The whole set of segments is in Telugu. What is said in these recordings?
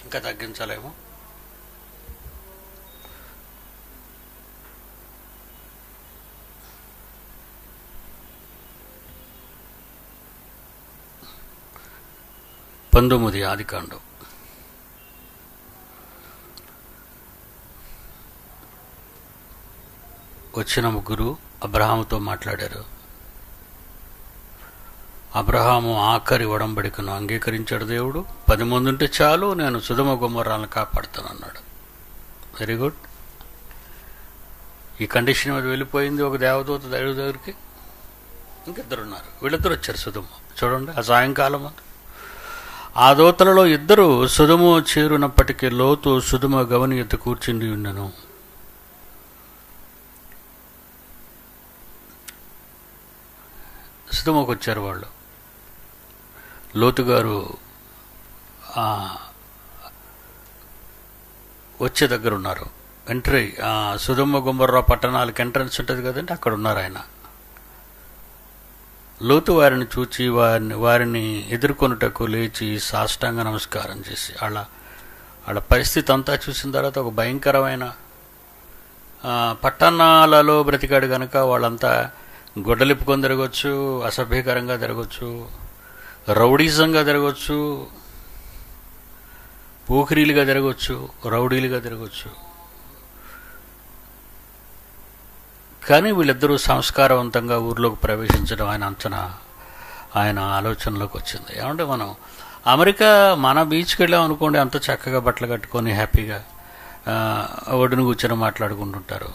ఇంకా తగ్గించాలేమో. పంతొమ్మిది ఆదికాండం. వచ్చిన ముగ్గురు అబ్రహాముతో మాట్లాడారు. అబ్రహాము ఆఖరి ఒడంబడికను అంగీకరించాడు. దేవుడు 10 మంది ఉంటే చాలు, నేను సొదొమ గొమొర్రాలను కాపాడుతాను అన్నాడు. Very good. ఈ కండిషన్ మీద వెళ్ళిపోయింది ఒక దేవదూత దేవుడి దగ్గరికి. ఇంకిద్దరున్నారు. వీళ్ళిద్దరు వచ్చారు సొదొమ. చూడండి, ఆ సాయంకాలం ఆ దూతలలో 2 సొదొమ చేరునప్పటికీ లోతు సొదొమ గవని ఎత్తు కూర్చుండి ఉన్నను. సొదొమకు వచ్చారు వాళ్ళు. లోతు గారు వచ్చే దగ్గర ఉన్నారు. ఎంట్రీ సొదొమ గొమొర్రా పట్టణాలకు ఎంట్రన్స్ ఉంటుంది కదండి, అక్కడ ఉన్నారు ఆయన. లోతు వారిని చూచి వారిని ఎదుర్కొనుటకు లేచి సాష్టాంగ నమస్కారం చేసి వాళ్ళ పరిస్థితి అంతా చూసిన తర్వాత ఒక భయంకరమైన పట్టణాలలో బ్రతికాడు కనుక వాళ్ళంతా గొడ్డలిప్పుకొని తిరగచ్చు, అసభ్యకరంగా తిరగచ్చు, రౌడీజంగా తిరగచ్చు, పోకిరీలుగా తిరగచ్చు, రౌడీలుగా తిరగచ్చు. కానీ వీళ్ళిద్దరూ సంస్కారవంతంగా ఊర్లోకి ప్రవేశించడం ఆయన ఆలోచనలోకి వచ్చింది. ఏమంటే మనం అమెరికా మన బీచ్కి వెళ్ళాం అనుకోండి, అంత చక్కగా బట్టలు కట్టుకొని హ్యాపీగా ఒడ్డును కూర్చొని మాట్లాడుకుంటుంటారు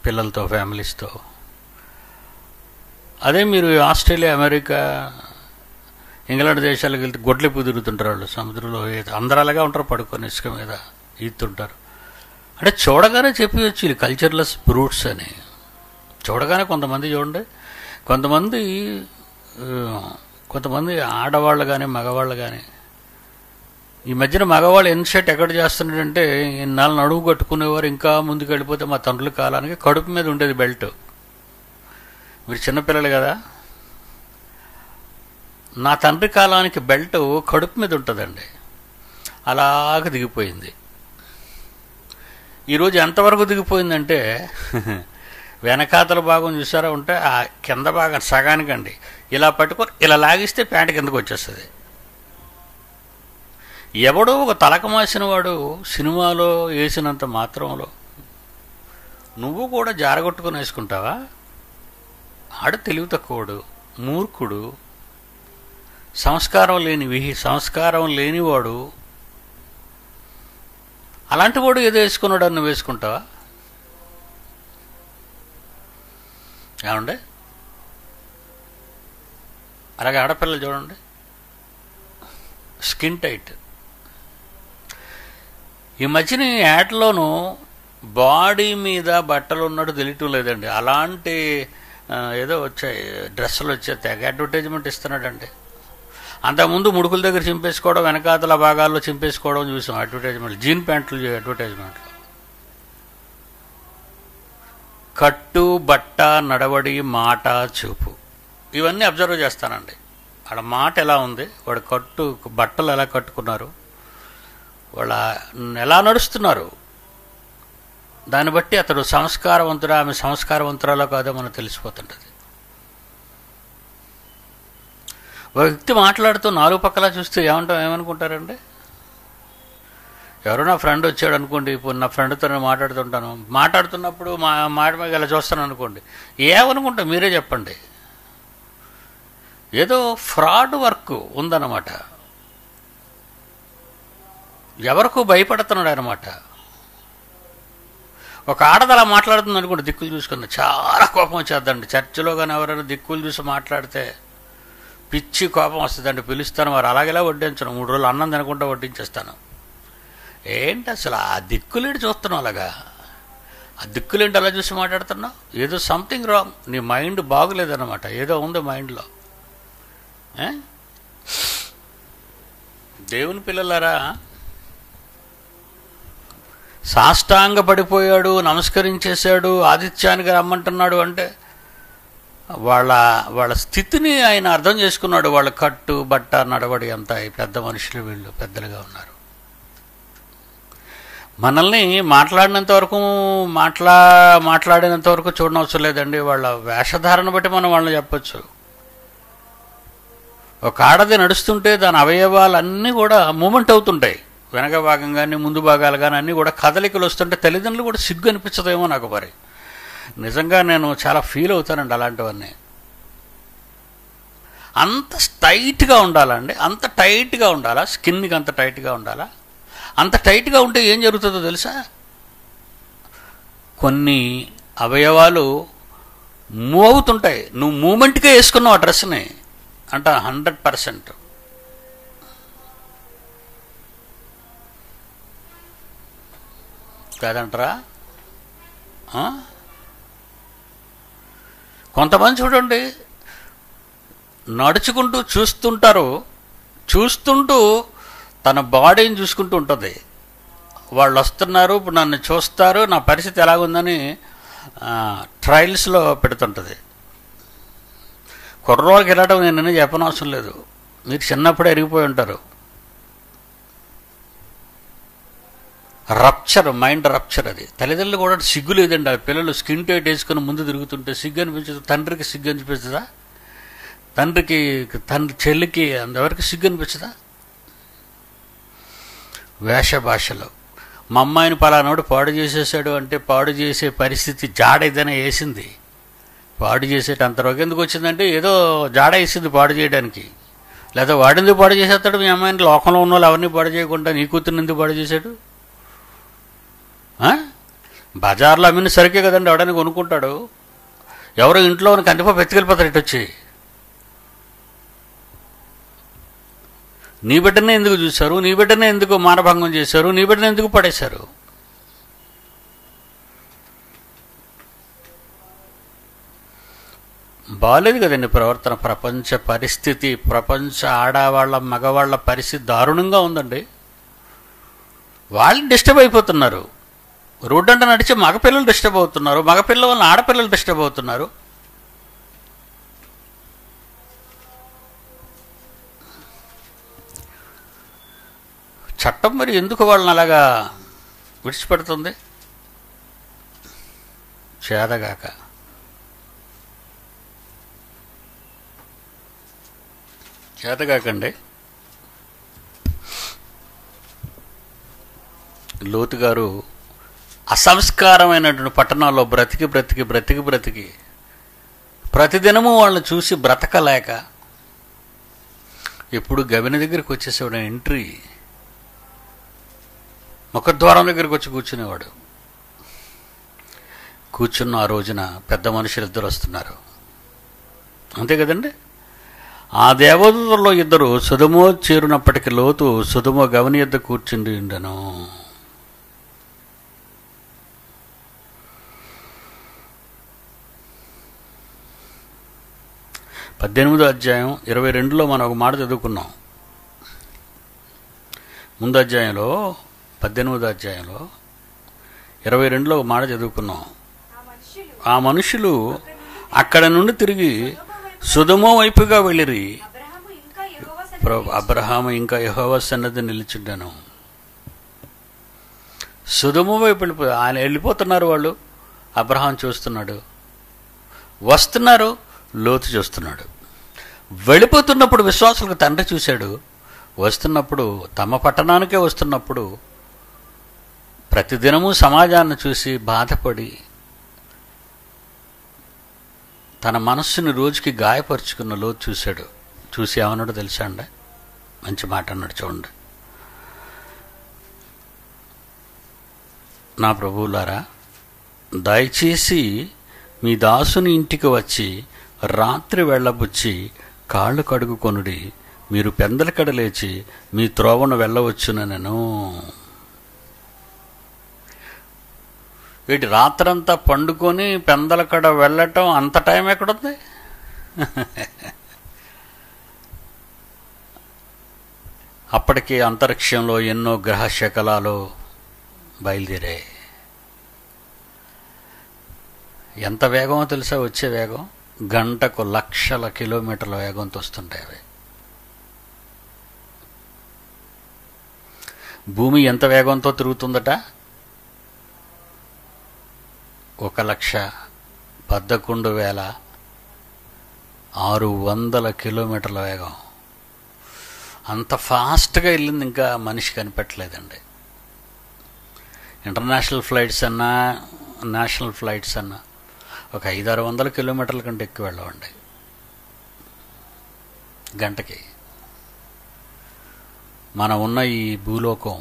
పిల్లలతో, ఫ్యామిలీస్తో. అదే మీరు ఆస్ట్రేలియా, అమెరికా, ఇంగ్లాండ్ దేశాలకు వెళ్తే గొడ్లెప్పు తిరుగుతుంటారు వాళ్ళు సముద్రంలో. అందరూ అలాగా ఉంటారు, పడుకొని ఇసుక మీద ఈదుతుంటారు. అంటే చూడగానే చెప్పవచ్చు వీళ్ళు కల్చర్లెస్ బ్రూట్స్ అని. చూడగానే కొంతమంది చూడండి, కొంతమంది ఆడవాళ్ళు కానీ మగవాళ్ళు కానీ. ఈ మధ్యన మగవాళ్ళు ఎన్ షర్ట్ ఎక్కడ చేస్తున్నాడంటే, ఇన్నాళ్ళు నడువు కట్టుకునేవారు ఇంకా ముందుకు వెళ్ళిపోతే మా తండ్రుల కాలానికి కడుపు మీద ఉండేది బెల్ట్. మీరు చిన్నపిల్లలు కదా, నా తండ్రి కాలానికి బెల్ట్ కడుపు మీద ఉంటుందండి, అలాగ దిగిపోయింది. ఈరోజు ఎంతవరకు దిగిపోయిందంటే వెనకాతల భాగం చూసారా ఉంటే ఆ కింద భాగం సగానికండి ఇలా పట్టుకొని ఇలా లాగిస్తే ప్యాంట్ కిందకు వచ్చేస్తుంది. ఎవడో ఒక తలకమాసిన వాడు సినిమాలో వేసినంత మాత్రంలో నువ్వు కూడా జారగొట్టుకొని వేసుకుంటావా? ఆడు తెలివి తక్కువడు, మూర్ఖుడు, సంస్కారం లేనివాడు. అలాంటి వాడు ఏదో వేసుకున్నాడు నువ్వు వేసుకుంటావా? ఏమండి, అలాగే ఆడపిల్లలు చూడండి, స్కిన్ టైట్. ఈ మధ్యన యాడ్లోనూ బాడీ మీద బట్టలు ఉన్నట్టు తెలియటం లేదండి. అలాంటి ఏదో వచ్చాయి, డ్రెస్సులు వచ్చాయి, తెగ అడ్వర్టైజ్మెంట్ ఇస్తున్నాడండి. అంతకుముందు ముడుకుల దగ్గర చింపేసుకోవడం, వెనకాతల భాగాల్లో చింపేసుకోవడం చూసాం అడ్వర్టైజ్మెంట్లు. జీన్ ప్యాంట్లు అడ్వర్టైజ్మెంట్లు. కట్టు, బట్ట, నడవడి, మాట, చూపు, ఇవన్నీ అబ్జర్వ్ చేస్తానండి. వాళ్ళ మాట ఎలా ఉంది, వాడు బట్టలు ఎలా కట్టుకున్నారు, వాళ్ళ ఎలా నడుస్తున్నారు, దాన్ని బట్టి అతడు సంస్కారవంతుడా, ఆమె సంస్కారవంతురాలో కాదో మనకు తెలిసిపోతుంటుంది. ఒక వ్యక్తి మాట్లాడుతూ 4 పక్కలా చూస్తే ఏమనుకుంటారండి? ఎవరో నా ఫ్రెండ్ వచ్చాడు అనుకోండి, ఇప్పుడు నా ఫ్రెండ్తో నేను మాట్లాడుతున్నప్పుడు మాట మీద ఇలా చూస్తాను అనుకోండి, ఏమనుకుంటా మీరే చెప్పండి. ఏదో ఫ్రాడ్ వర్క్ ఉందన్నమాట, ఎవరికూ భయపడుతున్నాడు అనమాట. ఒక ఆడదలా మాట్లాడుతుంది అనుకోండి, దిక్కులు చూసుకుని చాలా కోపం వచ్చేద్దండి. చర్చిలో కానీ ఎవరైనా దిక్కులు చూసి మాట్లాడితే పిచ్చి కోపం వస్తుందండి. పిలుస్తాను, వారు అలాగేలా వడ్డించను, 3 రోజులు అన్నం తినకుండా వడ్డించేస్తాను. ఏంటి అసలు ఆ దిక్కులేంటి చూస్తున్నావు, అలాగా ఆ దిక్కులేంటి అలా చూసి మాట్లాడుతున్నావు? ఏదో సంథింగ్ రాంగ్, నీ మైండ్ బాగులేదన్నమాట, ఏదో ఉంది మైండ్లో. దేవుని పిల్లలారా, సాష్టాంగ పడిపోయాడు, నమస్కరించేశాడు, ఆతిథ్యానికి రమ్మంటున్నాడు అంటే వాళ్ళ స్థితిని ఆయన అర్థం చేసుకున్నాడు. వాళ్ళ కట్టు, బట్ట, నడవడి అంతా పెద్ద మనుషులు, వీళ్ళు పెద్దలుగా ఉన్నారు. మనల్ని మాట్లాడినంత వరకు మాట్లాడినంత వరకు చూడనవసరం లేదండి. వాళ్ళ వేషధారణ బట్టి మనం వాళ్ళని చెప్పచ్చు. ఒక ఆడది నడుస్తుంటే దాని అవయవాలన్నీ కూడా మూమెంట్ అవుతుంటాయి. వెనక భాగం కానీ ముందు భాగాలు కానీ అన్నీ కూడా కదలికలు వస్తుంటే తల్లిదండ్రులు కూడా సిగ్గు అనిపించదేమో నాకు. మరి నిజంగా నేను చాలా ఫీల్ అవుతానండి అలాంటివన్నీ. అంత టైట్గా ఉండాలండి, అంత టైట్గా ఉండాలా, స్కిన్కి అంత టైట్గా ఉండాలా. అంత టైట్గా ఉంటే ఏం జరుగుతుందో తెలుసా? కొన్ని అవయవాలు మూవ్ అవుతుంటాయి. నువ్వు మూమెంట్గా వేసుకున్నావు ఆ డ్రెస్ని అంట 100%. కాదంటారా? కొంతమంది చూడండి, నడుచుకుంటూ చూస్తుంటారు, చూస్తుంటూ తన బాడీని చూసుకుంటూ ఉంటుంది. వాళ్ళు వస్తున్నారు, ఇప్పుడు నన్ను చూస్తారు, నా పరిస్థితి ఎలాగుందని ట్రయల్స్లో పెడుతుంటుంది. కుర్రోళ్ళకి వెళ్ళడం నేను చెప్పనవసరం లేదు, మీరు చిన్నప్పుడే ఎరిగిపోయి ఉంటారు. Rupture, mind rupture. అది తల్లిదండ్రులు కూడా సిగ్గు లేదండి. ఆ పిల్లలు స్కిన్ టైట్ వేసుకుని ముందు తిరుగుతుంటే సిగ్గు అనిపించదు. తండ్రికి సిగ్గు అనిపిస్తుందా? తండ్రి చెల్లికి అందరికి సిగ్గు అనిపించదా? వేష భాషలో మా అమ్మాయిని పలానాడు పాడు చేసేసాడు అంటే పాడు చేసే పరిస్థితి జాడ ఏదైనా వేసింది. పాడు చేసేట అంతవరకు ఎందుకు వచ్చిందంటే ఏదో జాడ వేసింది పాడు చేయడానికి. లేదా వాడింది పాడు చేసేస్తాడు మీ అమ్మాయిని? లోకంలో ఉన్న వాళ్ళు ఎవరిని పాడు చేయకుండా నీ కూతుర్ని ఎందుకు పాడు చేశాడు? బజార్లో అమ్మిన సరికే కదండి ఎవడని కొనుక్కుంటాడు. ఎవరో ఇంట్లో కందిపప్పు ఎత్తుకెళ్ళిపోతారు ఇటు వచ్చి. నీ బిడ్డనే ఎందుకు చూశారు? నీ బిడ్డనే ఎందుకు మానభంగం చేశారు? నీ బిడ్డనే ఎందుకు పడేశారు? బాలేదు కదండి ప్రవర్తన. ప్రపంచ పరిస్థితి, ప్రపంచ ఆడవాళ్ళ మగవాళ్ళ పరిస్థితి దారుణంగా ఉందండి. వాళ్ళు డిస్టర్బ్ అయిపోతున్నారు. రోడ్డు అంటే నడిచే మగపిల్లలు డిస్టర్బ్ అవుతున్నారు, మగపిల్లల వల్ల ఆడపిల్లలు డిస్టర్బ్ అవుతున్నారు. చట్టం మరి ఎందుకు వాళ్ళని అలాగా విడిచిపెడుతుంది? చేతగాకండి. లోతు గారు అసంస్కారమైనటువంటి పట్టణాల్లో బ్రతికి ప్రతిదినము వాళ్ళని చూసి బ్రతకలేక ఎప్పుడు గవిని దగ్గరికి వచ్చేసేవాడు. ఎంట్రీ ముఖద్వారం దగ్గరికి వచ్చి కూర్చునేవాడు. కూర్చున్న ఆ రోజున పెద్ద మనుషులు ఇద్దరు వస్తున్నారు, అంతే కదండి. ఆ దేవదూతల్లో ఇద్దరు సొదొమ చేరునప్పటికీ లోతు సొదొమ గవిని యొద్ద కూర్చుండి ఉండెను. పద్దెనిమిదో అధ్యాయం 22లో మనం ఒక మాట చదువుకున్నాం. ముందు అధ్యాయంలో 18వ అధ్యాయంలో 22లో ఒక మాట చదువుకున్నాం. ఆ మనుషులు అక్కడ నుండి తిరిగి సొదొమ వైపుగా వెళ్ళిరి. అబ్రహాము ఇంకా యెహోవా సన్నిధి నిలిచుండెను. సొదొమ వైపు ఆయన వెళ్ళిపోతున్నారు వాళ్ళు. అబ్రహాం చూస్తున్నాడు, వస్తున్నారు, లోతు చూస్తున్నాడు. వెళ్ళిపోతున్నప్పుడు విశ్వాసులకు తండ్రి చూశాడు, వస్తున్నప్పుడు తమ పట్టణానికే వస్తున్నప్పుడు ప్రతిదినము సమాజాన్ని చూసి బాధపడి తన మనస్సుని రోజుకి గాయపరుచుకున్న లోతు చూశాడు. చూసి ఏమన్నాడో తెలుసా అండి? మంచి మాట అన్నాడు, చూడండి. నా ప్రభువులారా, దయచేసి మీ దాసుని ఇంటికి వచ్చి రాత్రి వెళ్ళబుచ్చి కాళ్ళు కడుగుకొనుడి, మీరు పెందలకడ లేచి మీ త్రోవను వెళ్ళవచ్చునెను. వీటి రాత్రంతా పండుకొని పెందలకడ వెళ్ళటం అంత టైం ఎక్కడుంది? అప్పటికి అంతరిక్షంలో ఎన్నో గ్రహ శకలాలు బయలుదేరాయి. ఎంత వేగమో తెలుసా? వచ్చే వేగం గంటకు లక్షల కిలోమీటర్ల వేగంతో వస్తుంటాయి అవి. భూమి ఎంత వేగంతో తిరుగుతుందట? 1,11,600 కిలోమీటర్ల వేగం. అంత ఫాస్ట్గా వెళ్ళింది ఇంకా మనిషి కనిపెట్టలేదండి. ఇంటర్నేషనల్ ఫ్లైట్స్ అన్నా నేషనల్ ఫ్లైట్స్ అన్నా ఒక 500-600 కిలోమీటర్ల కంటే ఎక్కువ వెళ్ళవండి గంటకి. మనం ఉన్న ఈ భూలోకం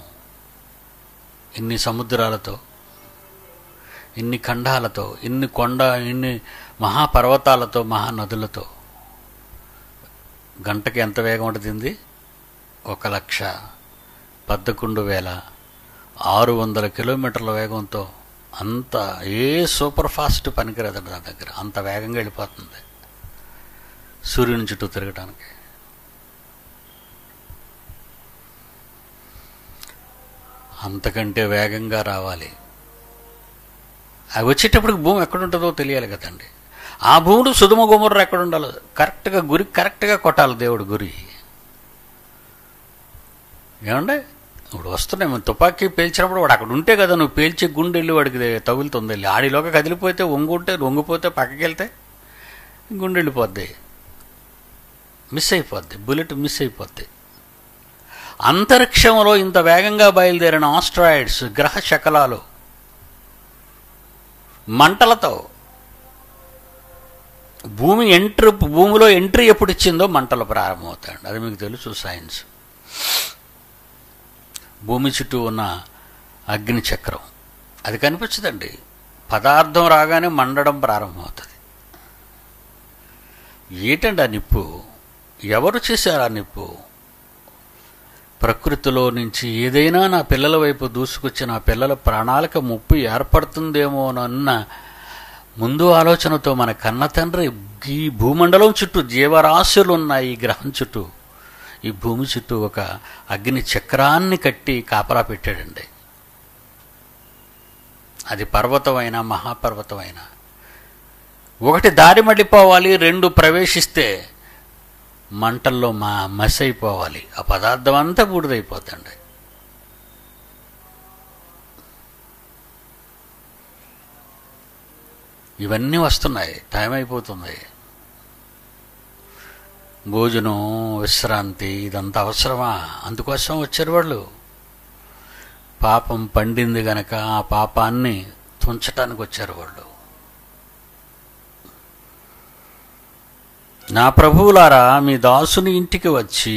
ఇన్ని సముద్రాలతో, ఇన్ని ఖండాలతో, ఇన్ని మహాపర్వతాలతో, మహానదులతో గంటకి ఎంత వేగం ఉంటుంది? 1,11,600 కిలోమీటర్ల వేగంతో. అంత ఏ సూపర్ ఫాస్ట్ పనికిరాదండి నా దగ్గర. అంత వేగంగా వెళ్ళిపోతుంది సూర్యుని చుట్టూ తిరగటానికి. అంతకంటే వేగంగా రావాలి. అవి వచ్చేటప్పటికి భూమి ఎక్కడుంటుందో తెలియాలి కదండి. ఆ భూముడు సుధుమ గుమర్ర ఎక్కడ ఉండాలో కరెక్ట్గా కరెక్ట్గా కొట్టాలి దేవుడు గురి. ఏమండే ఇప్పుడు వస్తున్నాయి, మనం తుపాకీ పేల్చినప్పుడు వాడు అక్కడ ఉంటే కదా నువ్వు పేల్చి గుండె వెళ్ళి వాడికి తగులుతుంది. వెళ్ళి ఆడిలోకి కదిలిపోతే వంగిపోతే పక్కకి వెళ్తే గుండె వెళ్ళిపోద్ది, మిస్ అయిపోద్ది, బుల్లెట్ మిస్ అయిపోద్ది. అంతరిక్షంలో ఇంత వేగంగా బయలుదేరిన ఆస్ట్రాయిడ్స్, గ్రహ శకలాలు మంటలతో భూమిలో ఎంట్రీ ఎప్పుడు ఇచ్చిందో మంటలు ప్రారంభమవుతాయండి. అది మీకు తెలుసు సైన్స్. భూమి చుట్టూ ఉన్న అగ్ని చక్రం అది కనిపించదండి. పదార్థం రాగానే మండడం ప్రారంభమవుతుంది. ఏంటండి ఆ నిప్పు? ఎవరు చేశారు ఆ నిప్పు? ప్రకృతిలో నుంచి ఏదైనా నా పిల్లల వైపు దూసుకొచ్చి నా పిల్లల ప్రాణాలకు ముప్పు ఏర్పడుతుందేమోనన్న ముందు ఆలోచనతో మన కన్న తండ్రి ఈ భూమండలం చుట్టూ జీవరాశులు ఉన్నాయి. ఈ గ్రహం చుట్టూ, ఈ భూమి చుట్టూ ఒక అగ్ని చక్రాన్ని కట్టి కాపలా పెట్టాడండి. అది పర్వతమైనా మహాపర్వతమైనా ఒకటి దారి మళ్ళీపోవాలి, రెండు ప్రవేశిస్తే మంటల్లో మసైపోవాలి. ఆ పదార్థం అంతా బూడిదైపోతుంది. ఇవన్నీ వస్తున్నాయి. టైం అయిపోతుంది. భోజనం, విశ్రాంతి ఇదంతా అవసరమా? అందుకోసం వచ్చారు వాళ్ళు. పాపం పండింది గనక ఆ పాపాన్ని తుంచటానికి వచ్చారు వాళ్ళు. నా ప్రభువులారా, మీ దాసుని ఇంటికి వచ్చి,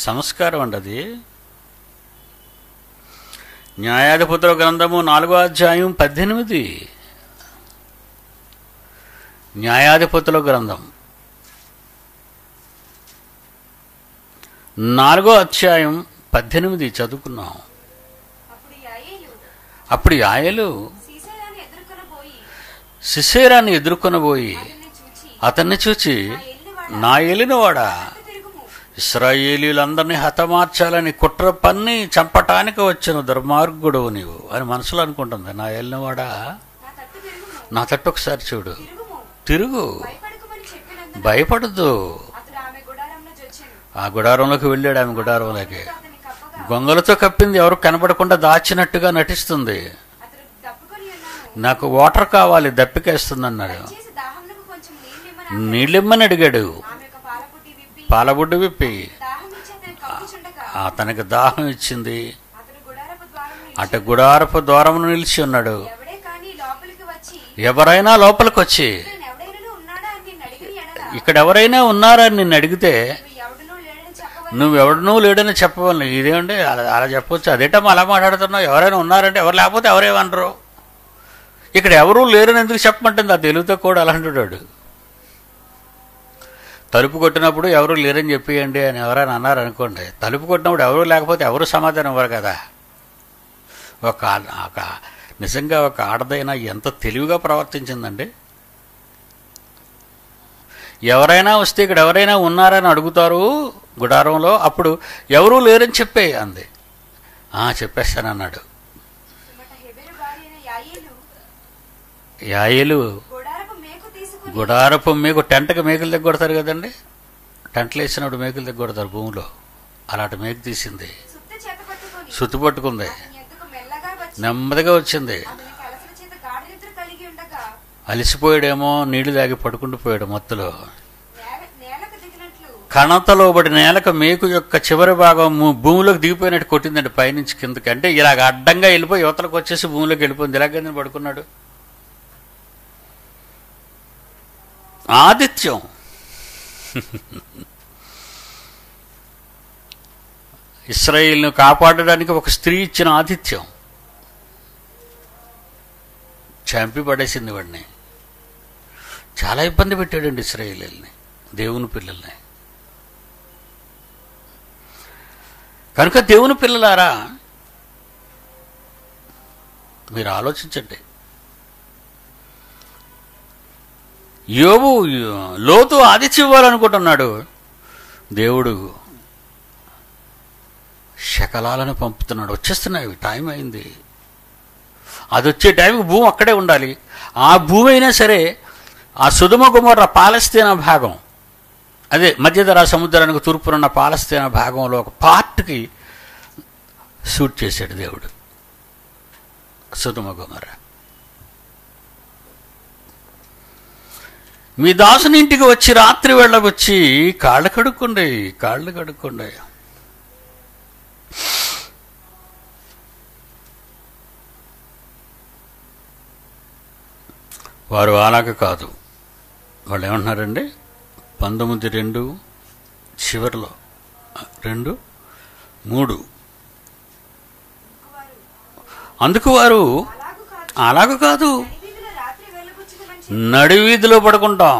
సంస్కారం అండి అది. న్యాయాధిపతుల గ్రంథము 4వ అధ్యాయం 18. న్యాయాధిపతుల గ్రంథం 4వ అధ్యాయం 18 చదువుకున్నాం. అప్పుడు యాయేలు సిసేరాన్ని ఎదుర్కొనబోయి అతన్ని చూచి, నా ఏలినవాడా, ఇశ్రాయేలీలందరినీ హతమార్చాలని కుట్ర పన్ని చంపటానికి వచ్చిన దుర్మార్గుడు నీవు అని మనసులో అనుకుంటుంది. నా ఏలినవాడా, నా తట్టు ఒకసారి చూడు, తిరుగు, భయపడద్దు. ఆ గుడారంలోకి వెళ్ళాడు. ఆమె గుడారంలోకి గొంగలతో కప్పింది, ఎవరు కనబడకుండా దాచినట్టుగా నటిస్తుంది. నాకు వాటర్ కావాలి, దప్పికేస్తుంది అన్నాడు. నీళ్ళిమ్మని అడిగాడు. పాలబుడ్డు విప్పి అతనికి దాహం ఇచ్చింది. అటు గుడారపు ద్వారమును నిలిచి ఉన్నాడు. ఎవరైనా లోపలికి వచ్చి ఇక్కడ ఎవరైనా ఉన్నారా అని నిన్ను అడిగితే నువ్వెవడనూ లేడని చెప్పవాలి. ఇదేమంటే అలా చెప్పవచ్చు. అదేటమ్మా అలా మాట్లాడుతున్నావు? ఎవరైనా ఉన్నారంటే ఎవరు, లేకపోతే ఎవరేమనరు. ఇక్కడ ఎవరూ లేరని ఎందుకు చెప్పమంటుంది? ఆ తెలుగుతో కూడా అలా అంటున్నాడు. తలుపు కొట్టినప్పుడు ఎవరు లేరని చెప్పేయండి అని ఎవరైనా అన్నారనుకోండి, తలుపు కొట్టినప్పుడు ఎవరు లేకపోతే ఎవరు సమాధానం ఇవ్వరు కదా. నిజంగా ఒక ఆడదైనా ఎంత తెలివిగా ప్రవర్తించిందండి. ఎవరైనా వస్తే ఇక్కడ ఎవరైనా ఉన్నారని అడుగుతారు గుడారంలో, అప్పుడు ఎవరూ లేరని చెప్పే అంది. చెప్పేస్తానన్నాడు. యాయేలు గుడారపు మేకు, టెంట్కి మేకులు దగ్గొడతారు కదండి, టెంట్లు వేసినప్పుడు మేకులు దగ్గొడతారు భూమిలో. అలాంటి మేకు తీసింది, సుత్తి పట్టుకుంది, నెమ్మదిగా వచ్చింది. అలసిపోయాడేమో, నీళ్లు తాగి పడుకుంటూ పోయాడు మత్తులో. కణతలో బడి నేలకు మేకు యొక్క చివరి భాగం భూమిలోకి దిగిపోయినట్టు కొట్టిందండి పైనుంచి కిందకి. అంటే ఇలాగ అడ్డంగా వెళ్ళిపోయి యువతలకు వచ్చేసి భూమిలోకి వెళ్ళిపోయింది. ఇలాగ పడుకున్నాడు. ఆదిత్యం ఇశ్రాయేలును కాపాడడానికి ఒక స్త్రీ ఇచ్చిన ఆతిథ్యం చంపి పడేసింది వాడిని. చాలా ఇబ్బంది పెట్టాడండి ఇశ్రాయేలుని, దేవుని పిల్లల్ని. కనుక దేవుని పిల్లలారా మీరు ఆలోచించండి. యోబు లోతు ఆదిత్యం ఇవ్వాలనుకుంటున్నాడు. దేవుడు శకలాలను పంపుతున్నాడు. వచ్చేస్తున్నాయి, టైం అయింది. అది వచ్చే టైంకి భూమి అక్కడే ఉండాలి. ఆ భూమి అయినా సరే ఆ సొదొమ గొమొర్రా పాలస్తీనా భాగం, అదే మధ్యధరా సముద్రానికి తూర్పునున్న పాలస్తీనా భాగంలో ఒక పార్ట్కి షూట్ చేశాడు దేవుడు సొదొమ గొమొర్రా. మీ దాసుని ఇంటికి వచ్చి రాత్రి వెళ్ళకొచ్చి కాళ్ళు కడుక్కోండి. వారు అలాగ కాదు. వాళ్ళు ఏమంటున్నారండి? 19:2 చివరిలో 2:3 అందుకు వారు అలాగ కాదు, నడివీధిలో పడుకుంటాం.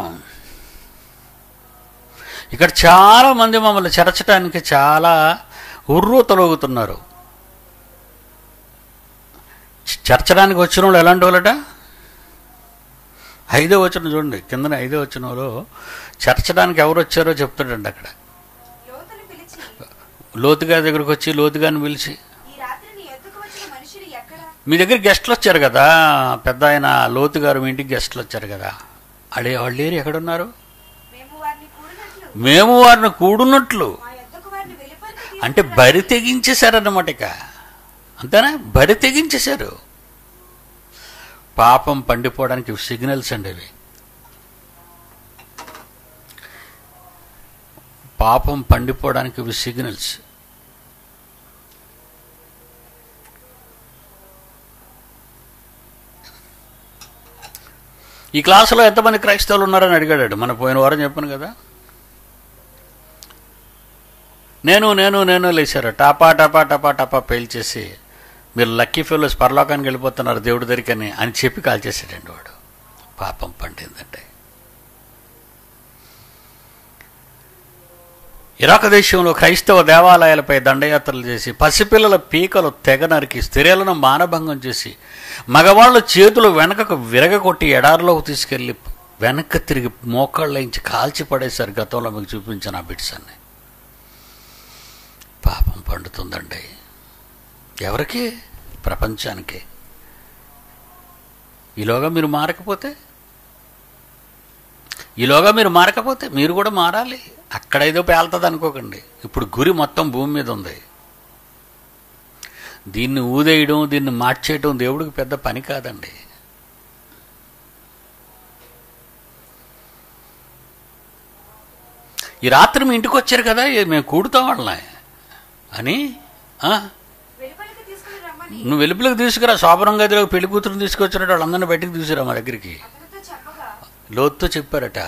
ఇక్కడ చాలా మంది మమ్మల్ని చెరచడానికి చాలా ఉర్రూతలోగుతున్నారు. చెరచడానికి వచ్చిన వాళ్ళు ఎలాంటి వాళ్ళట? 5వ వచనం చూడండి, కిందన 5వ వచనంలో చెరచడానికి ఎవరు వచ్చారో చెప్తాడండి. అక్కడ లోతుగారి దగ్గరకు వచ్చి లోతుగారిని పిలిచి, మీ దగ్గర గెస్ట్లు వచ్చారు కదా, పెద్ద ఆయన లోతుగారు మీ ఇంటికి గెస్ట్లు వచ్చారు కదా, వాళ్ళు లేరు, ఎక్కడున్నారు? మేము వారిని కూడున్నట్లు. అంటే బరి తెగించేశారన్నమాట. ఇక అంతేనా? బరి తెగించేశారు. పాపం పండిపోవడానికి సిగ్నల్స్ అండి ఇవి. పాపం పండిపోవడానికి ఇవి సిగ్నల్స్. ఈ క్లాసులో ఎంతమంది క్రైస్తవులు ఉన్నారని అడిగాడు. మన పోయిన వారం చెప్పాను కదా, నేను లేచారు. టాపా టపా టపా టపా పేల్చేసి, మీరు లక్కీ ఫెలోస్ పరలోకానికి వెళ్ళిపోతున్నారు దేవుడి దగ్గరికి అని చెప్పి కాల్ చేశాడండి వాడు. పాపం పండిందంటే. ఇరాక్ దేశంలో క్రైస్తవ దేవాలయాలపై దండయాత్రలు చేసి, పసిపిల్లల పీకలు తెగ నరికి, స్త్రీలను మానభంగం చేసి, మగవాళ్ళ చేతులు వెనకకు విరగకొట్టి ఎడారిలోకి తీసుకెళ్లి వెనక్కి తిరిగి మోకాళ్ళయించి కాల్చి పడేశారు. గతంలో మీకు చూపించిన ఆ బిట్స్ అన్ని. పాపం పండుతుందండి. ఎవరికి? ప్రపంచానికి. ఈలోగా మీరు మారకపోతే మీరు కూడా మారాలి. అక్కడేదో పేలుతుంది అనుకోకండి. ఇప్పుడు గురి మొత్తం భూమి మీద ఉంది. దీన్ని ఊదేయడం, దీన్ని మార్చేయడం దేవుడికి పెద్ద పని కాదండి. ఈ రాత్రి మీ ఇంటికి వచ్చారు కదా, మేము కూడుతాం వాళ్ళని అని, నువ్వు వెలుపులకు తీసుకురా, శోభనం గదిలోకి పెళ్లి కూతురుని తీసుకొచ్చినట్టు వాళ్ళందరినీ బయటికి తీసుకురా మా దగ్గరికి లోతుతో చెప్పారట.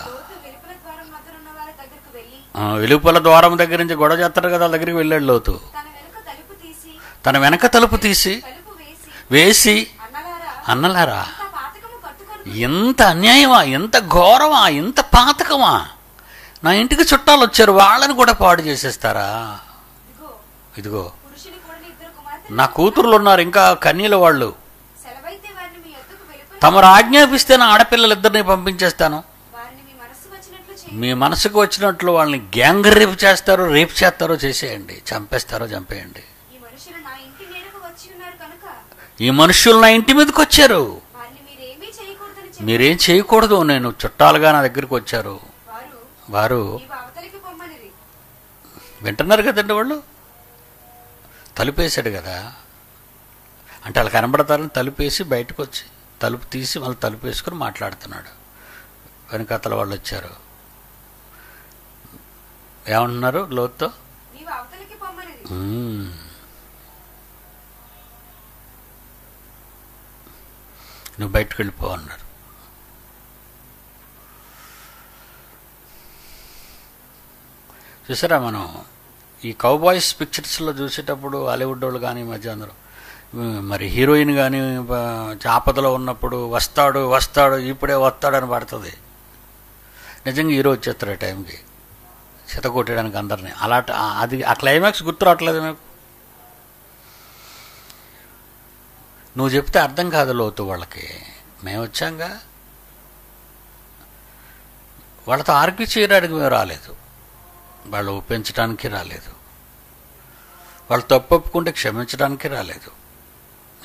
వెలుపల ద్వారం దగ్గర నుంచి గొడవ చేస్తారు కదా, వాళ్ళ దగ్గరికి వెళ్ళాడు లోతు. తన వెనక తలుపు తీసి వేసి, అన్నలారా ఎంత అన్యాయమా, ఎంత ఘోరమా, ఎంత పాతకమా, నా ఇంటికి చుట్టాలు వచ్చారు, వాళ్ళని కూడా పాడు చేసేస్తారా? ఇదిగో నా కూతుర్లు ఉన్నారు, ఇంకా కన్నీల వాళ్ళు, తమరు ఆజ్ఞాపిస్తే నా ఆడపిల్లలిద్దరిని పంపించేస్తాను. మీ మనసుకు వచ్చినట్లు వాళ్ళని గ్యాంగ్ రేప్ చేస్తారో, రేప్ చేస్తారో చేసేయండి, చంపేస్తారో చంపేయండి. ఈ మనుషులు నా ఇంటి మీదకి వచ్చారు, మీరేం చేయకూడదు, నేను చుట్టాలుగా నా దగ్గరికి వచ్చారు. వారు వింటున్నారు కదండి. వాళ్ళు తలుపేశాడు కదా, అంటే వాళ్ళు కనబడతారని తలుపేసి బయటకు వచ్చి తలుపు తీసి మళ్ళీ తలుపు వేసుకుని మాట్లాడుతున్నాడు. వెనకాతల వాళ్ళు వచ్చారు. ఏమంటున్నారు లోతుతో? నువ్వు బయటకు వెళ్ళిపో అన్నారు. చూసారా, మనం ఈ కౌబాయ్స్ పిక్చర్స్లో చూసేటప్పుడు హాలీవుడ్ వాళ్ళు కానీ మధ్య అందరూ మరి హీరోయిన్ కానీ ఆపదలో ఉన్నప్పుడు వస్తాడు వస్తాడు ఇప్పుడే వస్తాడని పడుతుంది. నిజంగా హీరో వచ్చేస్తాడు ఆ టైంకి చెత్త కొట్టేయడానికి అందరినీ. అది ఆ క్లైమాక్స్ గుర్తు రావట్లేదు మీకు? నువ్వు చెప్తే అర్థం కాదు లోతు వాళ్ళకి. మేము వచ్చాంగా, వాళ్ళతో ఆర్గ్యూ చేయడానికి మేము రాలేదు, వాళ్ళు ఒప్పించడానికి రాలేదు, వాళ్ళు తప్పు ఒప్పుకుంటే క్షమించడానికి రాలేదు,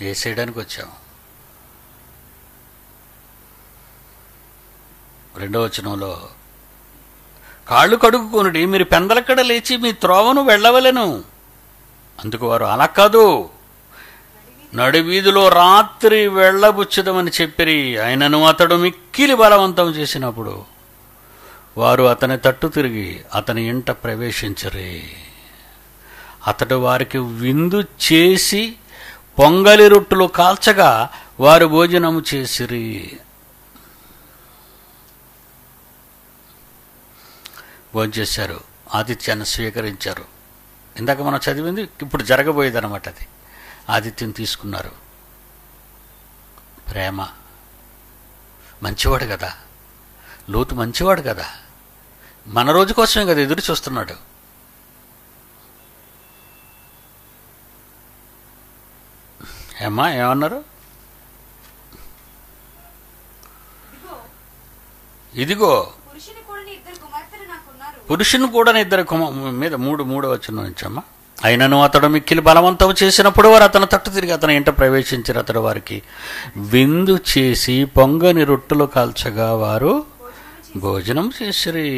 వేసేయడానికి వచ్చాము. 2వ వచనంలో కాళ్ళు కడుక్కొనుడి, మీరు పెందలక్కడ లేచి మీ త్రోవను వెళ్ళవలెను. అందుకు వారు అలా కాదు, నడివీధిలో రాత్రి వెళ్ళబుచ్చుదమని చెప్పిరి. ఆయనను అతడు మిక్కిలి బలవంతం చేసినప్పుడు వారు అతని తట్టు తిరిగి అతని ఇంట ప్రవేశించరి. అతడు వారికి విందు చేసి పొంగలి రొట్టెలు కాల్చగా వారు భోజనము చేసిరి. భోంచేశారు, ఆతిథ్యాన్ని స్వీకరించారు. ఇందాక మనం చదివింది ఇప్పుడు జరగబోయేదన్నమాట. అది ఆతిథ్యం తీసుకున్నారు. ప్రేమ, మంచివాడు కదా లోతు, మంచివాడు కదా, మన రోజు కోసమే కదా ఎదురు చూస్తున్నాడు. ఏమ్మా ఏమన్నారు? ఇదిగో పురుషుని కూడా ఇద్దరు మీద 3వ వచనం నుంచమ్మా. అయినను అతడు మిక్కిలి బలవంతం చేసినప్పుడు వారు అతను తట్టు తిరిగి అతని ఇంట ప్రవేశించారు. అతడు వారికి విందు చేసి పొంగని రొట్టెలు కాల్చగా వారు భోజనం చేసిరి.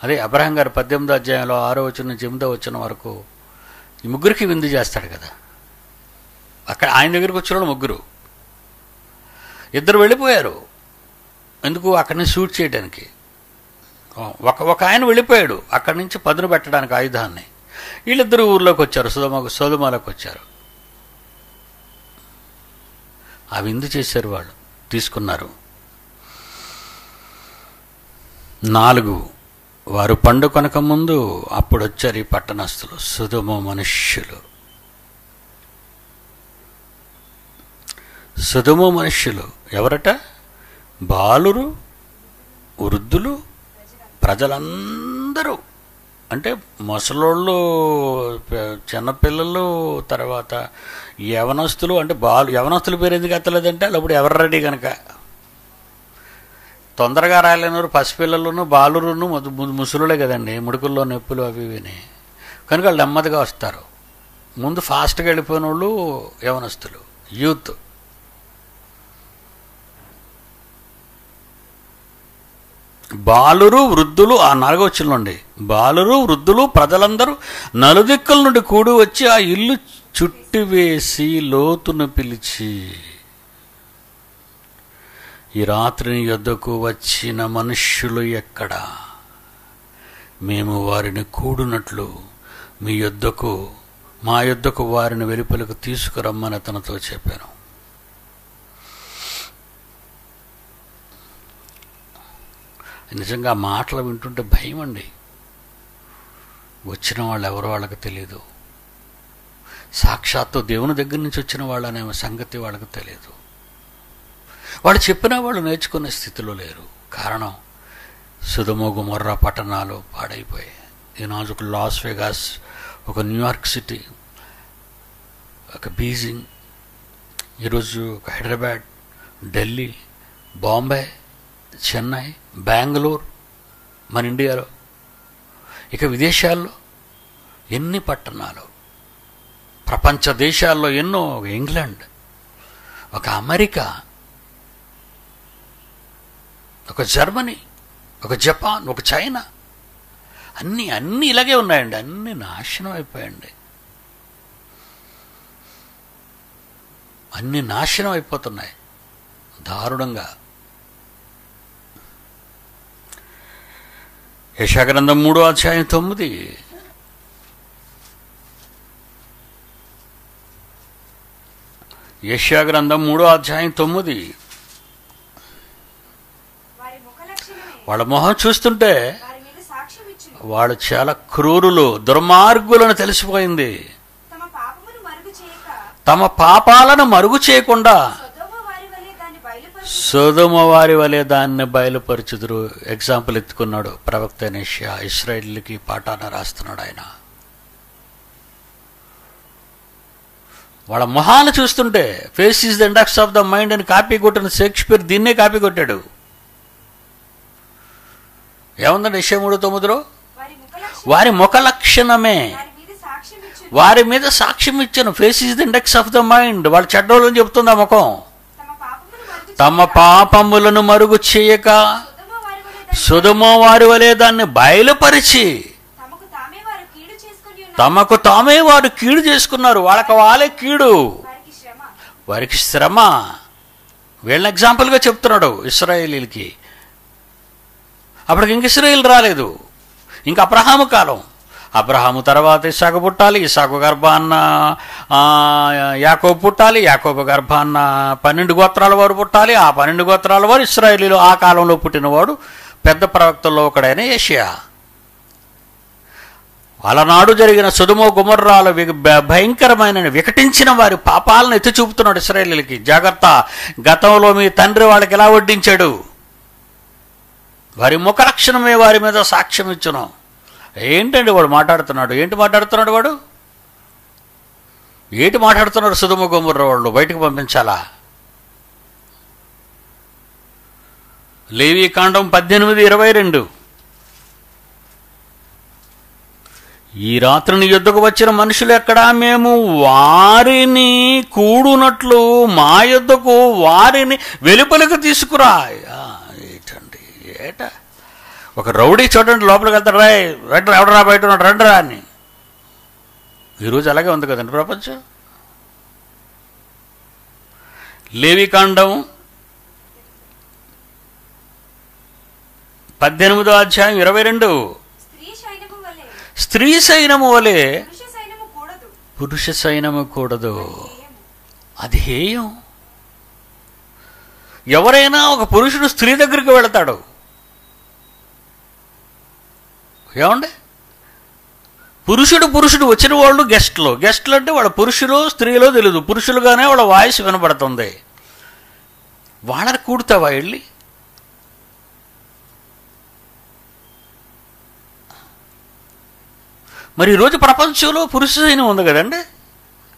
అదే అబ్రహాం గారు 18వ అధ్యాయంలో 6వ వచనం నుంచి 8వ వచనం వరకు ఈ ముగ్గురికి విందు చేస్తాడు కదా. అక్కడ ఆయన దగ్గరికి వచ్చిన వాళ్ళు ముగ్గురు, ఇద్దరు వెళ్ళిపోయారు. ఎందుకు? అక్కడి నుంచి షూట్ చేయడానికి. ఒక ఆయన వెళ్ళిపోయాడు అక్కడి నుంచి పదును పెట్టడానికి ఆయుధాన్ని. వీళ్ళిద్దరు ఊర్లోకి వచ్చారు, సొదొమలోకి వచ్చారు. ఆ విందు చేశారు, వాళ్ళు తీసుకున్నారు. 4 వారు పండుకొనక ముందు అప్పుడు వచ్చారు ఈ పట్టణస్థులు, సొదొమ మనుష్యులు. సొదొమ మనుష్యులు ఎవరట? బాలురు, వృద్ధులు, ప్రజలందరూ. అంటే ముసలోళ్ళు, చిన్నపిల్లలు, తర్వాత యవనస్తులు. అంటే యవనస్తుల పేరు ఎందుకు ఎత్తలేదంటే అప్పుడు ఎవరు రెడీ కనుక. తొందరగా రాలేనారు పసిపిల్లలను, బాలురును, ముసలులే కదండి, ముడుకుల్లో నొప్పులు అవి ఇవిని. కనుక వాళ్ళు నెమ్మదిగా వస్తారు. ముందు ఫాస్ట్గా వెళ్ళిపోయిన వాళ్ళు యవనస్తులు, యూత్. బాలురు, వృద్ధులు. ఆ 4వ వచనంలోండి బాలురు, వృద్ధులు, ప్రజలందరూ నలుదిక్కుల నుండి కూడి వచ్చి ఆ ఇల్లు చుట్టివేసి లోతును పిలిచి, ఈ రాత్రి నీ యొద్దకు వచ్చిన మనుష్యులు ఎక్కడా? మేము వారిని కూడునట్లు మా యొద్దకు వారిని వెలుపలకు తీసుకురమ్మని అతనితో చెప్పాను. నిజంగా మాటలు వింటుంటే భయం అండి. వచ్చిన వాళ్ళు ఎవరో వాళ్ళకి తెలియదు. సాక్షాత్తు దేవుని దగ్గర నుంచి వచ్చిన వాళ్ళనే సంగతి వాళ్ళకి తెలియదు. వాళ్ళు చెప్పినా వాళ్ళు నేర్చుకునే స్థితిలో లేరు. కారణం, సొదొమ గొమొర్రా పట్టణాలు పాడైపోయాయి. ఈనాడు ఒక లాస్ వెగాస్, ఒక న్యూయార్క్ సిటీ, ఒక బీజింగ్, ఈరోజు ఒక హైదరాబాద్, ఢిల్లీ, బాంబే, చెన్నై, బెంగళూరు, మన ఇండియాలో, ఇక విదేశాల్లో ఎన్ని పట్టణాలు, ప్రపంచ దేశాల్లో ఎన్నో, ఒక ఇంగ్లాండ్, ఒక అమెరికా, ఒక జర్మనీ, ఒక జపాన్, ఒక చైనా, అన్నీ ఇలాగే ఉన్నాయండి. అన్నీ నాశనం అయిపోయాయండి. అన్ని నాశనం అయిపోతున్నాయి దారుణంగా. యెషయా గ్రంథం 3:9. యెషయా గ్రంథం 3:9. వాళ్ళ మొహం చూస్తుంటే వాళ్ళు చాలా క్రూరులు, దుర్మార్గులను తెలిసిపోయింది. తమ పాపాలను మరుగు చేయకుండా సొదొమ వారి వలె దాన్ని బయలుపరచుదురు. ఎగ్జాంపుల్ ఎత్తుకున్నాడు ప్రవక్త యెషయా. ఇశ్రాయేలుకి పాఠాన్ని రాస్తున్నాడు ఆయన. వాళ్ళ మొహాలు చూస్తుంటే face is the index of the mind అని కాపీ కొట్టిన షేక్స్పియర్ దీన్నే కాపీ కొట్టాడు. ఏముందండి యెషయా 3:9లో? వారి ముఖ లక్షణమే వారి మీద సాక్ష్యం ఇచ్చాను. Face is the index of the mind. వాళ్ళ చెడ్డోళ్ళని చెప్తుంది ఆ ముఖం. తమ పాపములను మరుగు చేయక సొదొమ వారి వలె దాన్ని బయలుపరిచి తమకు తామే వారు కీడు చేసుకున్నారు. వాళ్ళకి వాళ్ళే కీడు, వారికి శ్రమ. వీళ్ళని ఎగ్జాంపుల్గా చెప్తున్నాడు ఇశ్రాయేలీలకి. అప్పటికి ఇంక ఇశ్రాయేలు రాలేదు, ఇంకా అబ్రహాము కాలం. అబ్రహాము తర్వాత ఇస్సాకు పుట్టాలి, ఇస్సాకు గర్భాన్న యాకోబు పుట్టాలి, యాకోబు గర్భాన్న 12 గోత్రాల వారు పుట్టాలి. ఆ 12 గోత్రాల వారు ఇశ్రాయేలీలు. ఆ కాలంలో పుట్టినవాడు పెద్ద ప్రవక్తల్లో ఒకడైన యెషయా. అలనాడు జరిగిన సొదొమ గొమొర్రాల భయంకరమైన వికటించిన వారి పాపాలను ఎత్తి చూపుతున్నాడు ఇశ్రాయేలీలకి. జాగ్రత్త, గతంలో మీ తండ్రి వాళ్ళకి ఎలా వడ్డించాడు? వారి ముఖ లక్షణమే వారి మీద సాక్ష్యం ఇచ్చును. ఏంటండి వాడు మాట్లాడుతున్నాడు? ఏంటి మాట్లాడుతున్నాడు వాడు? ఏంటి మాట్లాడుతున్నాడు? సొదొమ గొమొర్రా వాళ్ళు బయటకు పంపించాలా? లేవీకాండం 18:22. ఈ రాత్రి నీ యొద్దకు వచ్చిన మనుషులు ఎక్కడా? మేము వారిని కూడునట్లు మా యొద్దకు వారిని వెలుపలకు తీసుకురా. ఏటండి ఏట? ఒక రౌడీ చూడండి లోపలికి వెళ్తాడు, రండి ఎవడరా బయట ఉన్నాడు రండిరా అని. ఈరోజు అలాగే ఉంది కదండి ప్రపంచం. లేవీకాండం 18:22. స్త్రీ సైన్యము వలె పురుష సైన్యము కూడదు. అది హేయం. ఎవరైనా ఒక పురుషుడు స్త్రీ దగ్గరికి వెళతాడు, ఏమండి? పురుషుడు వచ్చిన వాళ్ళు గెస్ట్లు అంటే వాళ్ళ పురుషులు స్త్రీలో తెలియదు, పురుషులుగానే వాళ్ళ వాయిస్ వినబడుతుంది. వాళ్ళని కూడతావా వెళ్ళి? మరి ఈరోజు ప్రపంచంలో పురుష సైన్యం ఉంది కదండి.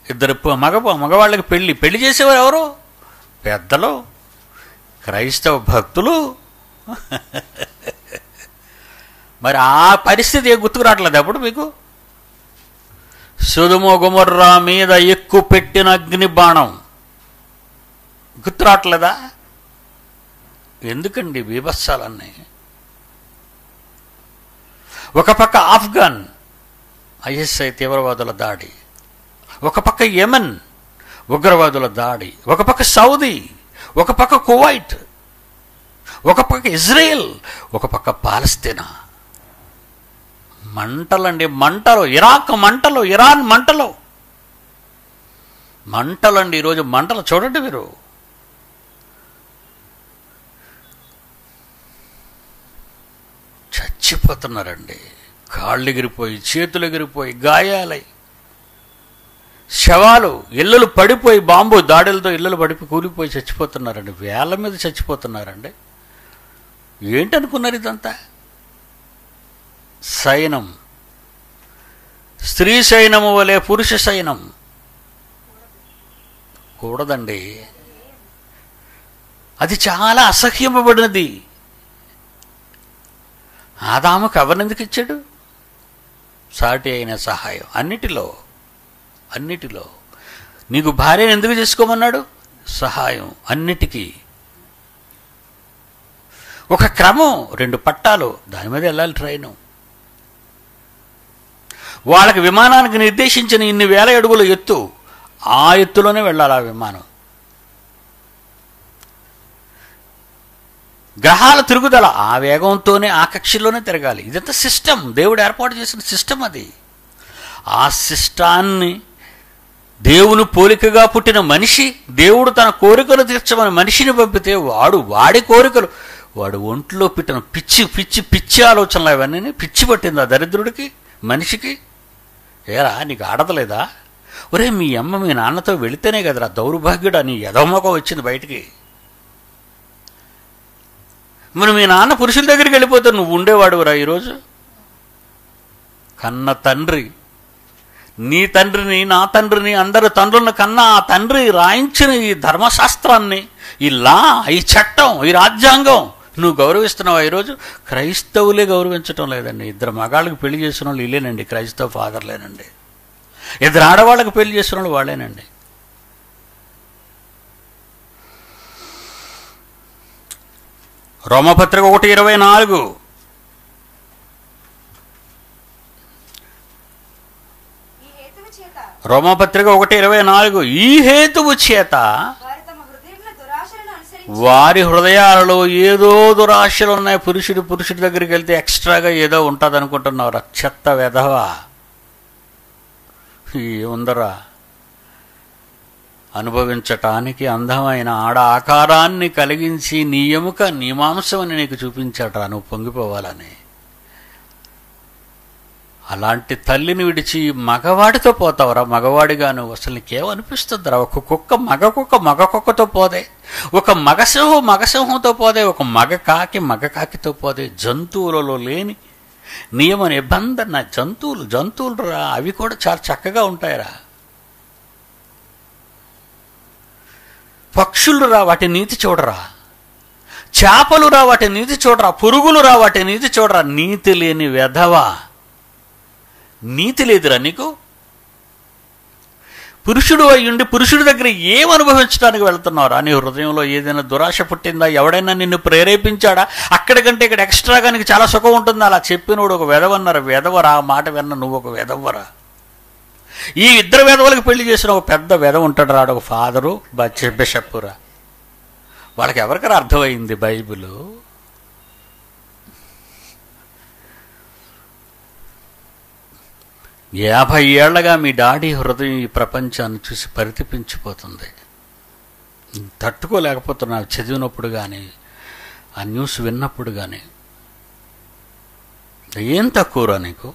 ఇద్దరు మగవాళ్ళకి పెళ్లి చేసేవారు ఎవరు? పెద్దలు, క్రైస్తవ భక్తులు. మరి ఆ పరిస్థితి గుర్తుకు రావట్లేదు అప్పుడు మీకు? సొదొమ గొమొర్రా మీద ఎక్కువ పెట్టిన అగ్ని బాణం గుర్తు రావట్లేదా? ఎందుకండి బీభత్సాలన్నీ? ఒక పక్క ఆఫ్ఘన్ ఐఎస్ఐ తీవ్రవాదుల దాడి, ఒక పక్క యెమెన్ ఉగ్రవాదుల దాడి, ఒక పక్క సౌదీ, ఒక పక్క కువైట్, ఒక పక్క ఇజ్రాయెల్, ఒక పక్క పాలస్తీనా. మంటలండి, మంటలు. ఇరాక్ మంటలు, ఇరాన్ మంటలు, మంటలండి. ఈరోజు మంటలు చూడండి మీరు. చచ్చిపోతున్నారండి. కాళ్ళు ఎగిరిపోయి, చేతులు ఎగిరిపోయి, గాయాలై, శవాలు, ఇళ్ళలు పడిపోయి, బాంబు దాడులతో ఇళ్ళలు పడిపోయి కూలిపోయి చచ్చిపోతున్నారండి. వేల మీద చచ్చిపోతున్నారండి. ఏంటనుకున్నారు ఇదంతా? సైనం, స్త్రీ సైనము వలె పురుష సైనం కూడదండి. అది చాలా అసహ్యపడినది. ఆదాముకు ఎవరినెందుకు ఇచ్చాడు? సాటి అయిన సహాయం. అన్నిటిలో నీకు భార్యను ఎందుకు చేసుకోమన్నాడు? సహాయం అన్నిటికీ. ఒక క్రమం, 2 పట్టాలు, దాని మీద వెళ్ళాలి ట్రైను. వాళ్ళకి విమానానికి నిర్దేశించిన ఇన్ని వేల అడుగుల ఎత్తు, ఆ ఎత్తులోనే వెళ్ళాలి ఆ విమానం. గ్రహాల తిరుగుదల ఆ వేగంతోనే ఆ కక్షలోనే తిరగాలి. ఇదంతా సిస్టమ్, దేవుడు ఏర్పాటు చేసిన సిస్టమ్ అది. ఆ సిస్టాన్ని దేవుని పోలికగా పుట్టిన మనిషి, దేవుడు తన కోరికలు తీర్చమని మనిషిని పంపితే వాడి కోరికలు, వాడు ఒంట్లో పెట్టిన పిచ్చి పిచ్చి పిచ్చి ఆలోచనలు అవన్నీ పిచ్చి పట్టింది ఆ దరిద్రుడికి, మనిషికి. ఏరా నీకు ఆడతలేదా? ఒరే మీ అమ్మ మీ నాన్నతో వెళితేనే కదరా దౌర్భాగ్యుడా నీ ఎదవమొక వచ్చింది బయటికి. మరి మీ నాన్న పురుషుల దగ్గరికి వెళ్ళిపోతే నువ్వు ఉండేవాడురా ఈరోజు? కన్న తండ్రి, నీ తండ్రిని నా తండ్రిని అందరు తండ్రులను కన్నా ఆ తండ్రి రాయించిన ఈ ధర్మశాస్త్రాన్ని, ఈ లా, ఈ చట్టం, ఈ రాజ్యాంగం నువ్వు గౌరవిస్తున్నావా? ఈరోజు క్రైస్తవులే గౌరవించటం లేదండి. ఇద్దరు మగాళ్ళకి పెళ్లి చేసిన వాళ్ళు వీళ్ళేనండి, క్రైస్తవ ఫాదర్లేనండి. ఇద్దరు ఆడవాళ్ళకి పెళ్లి చేసిన వాళ్ళు వాళ్ళేనండి. రోమపత్రిక 1:24, రోమపత్రిక 1:24, ఈ హేతువు చేత వారి హృదయాలలో ఏదో దురాశలు ఉన్నాయి. పురుషుడి దగ్గరికి వెళ్తే ఎక్స్ట్రాగా ఏదో ఉంటుంది అనుకుంటున్నావు. చెత్త వెధవా, ఏముందరా? అనుభవించటానికి అందమైన ఆడ ఆకారాన్ని కలిగించి నీ ఎముక నీ మాంసమని నీకు చూపించాడరా నువ్వు పొంగిపోవాలని. అలాంటి తల్లిని విడిచి మగవాడితో పోతావురా? మగవాడిగా నువ్వు అసలు నీకేమనిపిస్తుందిరా? ఒక కుక్క మగ కుక్కతో పోదే, ఒక మగసింహంతో పోదే, ఒక మగ కాకితో పోదే. జంతువులలో లేని నియమ నిబంధన జంతువులు రా, అవి కూడా చాలా చక్కగా ఉంటాయిరా. పక్షులు రా, వాటి నీతి చూడరా. చేపలు రా, వాటి నీతి చూడరా. పురుగులు రా, వాటి నీతి చూడరా. నీతి లేని వెధవా, నీతి లేదురా నీకు? పురుషుడు అయ్యుండి పురుషుడి దగ్గర ఏం అనుభవించడానికి వెళ్తున్నావురా? నీ హృదయంలో ఏదైనా దురాశ పుట్టిందా? ఎవడైనా నిన్ను ప్రేరేపించాడా? అక్కడికంటే ఇక్కడ ఎక్స్ట్రాగా నీకు చాలా సుఖం ఉంటుందా? అలా చెప్పినోడు ఒక వెధవన్నారు. వెధవరా, మాట విన్న నువ్వు ఒక వెధవరా. ఈ ఇద్దరు వెధవలకు పెళ్లి చేసిన ఒక పెద్ద వెధవ ఉంటాడు రాడు, ఒక ఫాదరు బిషప్పురా. వాళ్ళకి ఎవరికైనా అర్థమైంది బైబిలు? యాభై ఏళ్లగా మీ డాడీ హృదయం ఈ ప్రపంచాన్ని చూసి పరితపించిపోతుంది. తట్టుకోలేకపోతున్నా చదివినప్పుడు కానీ ఆ న్యూస్ విన్నప్పుడు కానీ. ఏం తక్కువరా నీకు?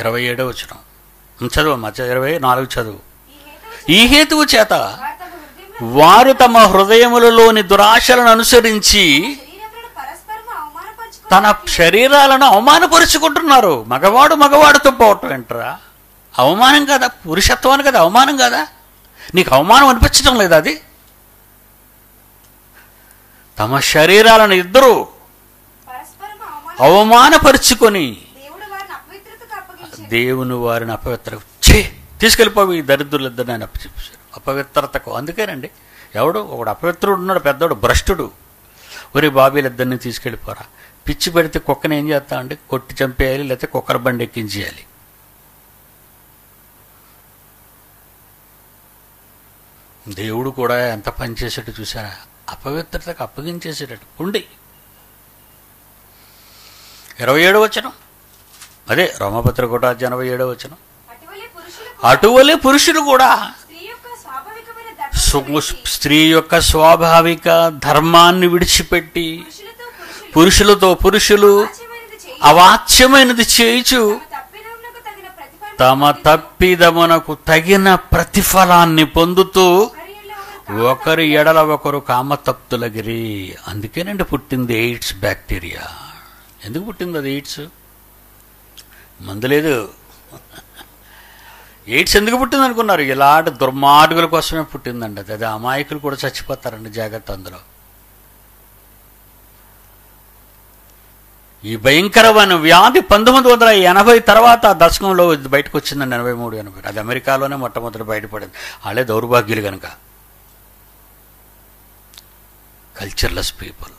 27వ వచనం చదువు, 24 చదువు. ఈ హేతువు చేత వారు తమ హృదయములలోని దురాశలను అనుసరించి తన శరీరాలను అవమానపరుచుకుంటున్నారు. మగవాడితో పోవటం ఏంట్రా? అవమానం కదా? పురుషత్వాన్ని కదా అవమానం కదా? నీకు అవమానం అనిపించడం లేదా? అది తమ శరీరాలను ఇద్దరు అవమానపరుచుకొని దేవుని వారిని తీసుకెళ్ళిపోయి ఈ దరిద్రులిద్దరు ఆయన అప్పచెప్పారు అపవిత్రతకు. అందుకేనండి ఒకడు అపవిత్రుడు ఉన్నాడు, పెద్దోడు భ్రష్టుడు. ఒరే బాబీలిద్దరిని తీసుకెళ్ళిపోరా. పిచ్చి పెడితే కుక్కని ఏం చేస్తామండి? కొట్టి చంపేయాలి, లేకపోతే కుక్కర బండి ఎక్కించేయాలి. దేవుడు కూడా ఎంత పని చేసేట్టు చూసారా? అపవిత్రతకు అప్పగించేసేటట్టు ఉండి. 27వ వచనం, అదే రోమపత్రిక 1:27వ వచనం. అటువలే పురుషులు కూడా స్త్రీ యొక్క స్వాభావిక ధర్మాన్ని విడిచిపెట్టి పురుషులతో పురుషులు అవాచ్యమైనది చేయుచు తమ తప్పిదమునకు తగిన ప్రతిఫలాన్ని పొందుతూ ఒకరి ఎడల ఒకరు కామతప్తులగిరి. అందుకేనండి పుట్టింది ఎయిడ్స్ బ్యాక్టీరియా. ఎందుకు పుట్టింది అది? ఎయిడ్స్ మందు లేదు. ఎయిడ్స్ ఎందుకు పుట్టింది అనుకున్నారు? ఇలాంటి దుర్మార్గుల కోసమే పుట్టిందండి అది. అది అమాయకులు కూడా చచ్చిపోతారండి, జాగ్రత్త. అందులో ఈ భయంకరమైన వ్యాధి 1980 తర్వాత దశకంలో బయటకు వచ్చిందండి. 83-80. అది అమెరికాలోనే మొట్టమొదటి బయటపడింది. వాళ్ళే దౌర్భాగ్యులు కనుక. కల్చర్లెస్ పీపుల్,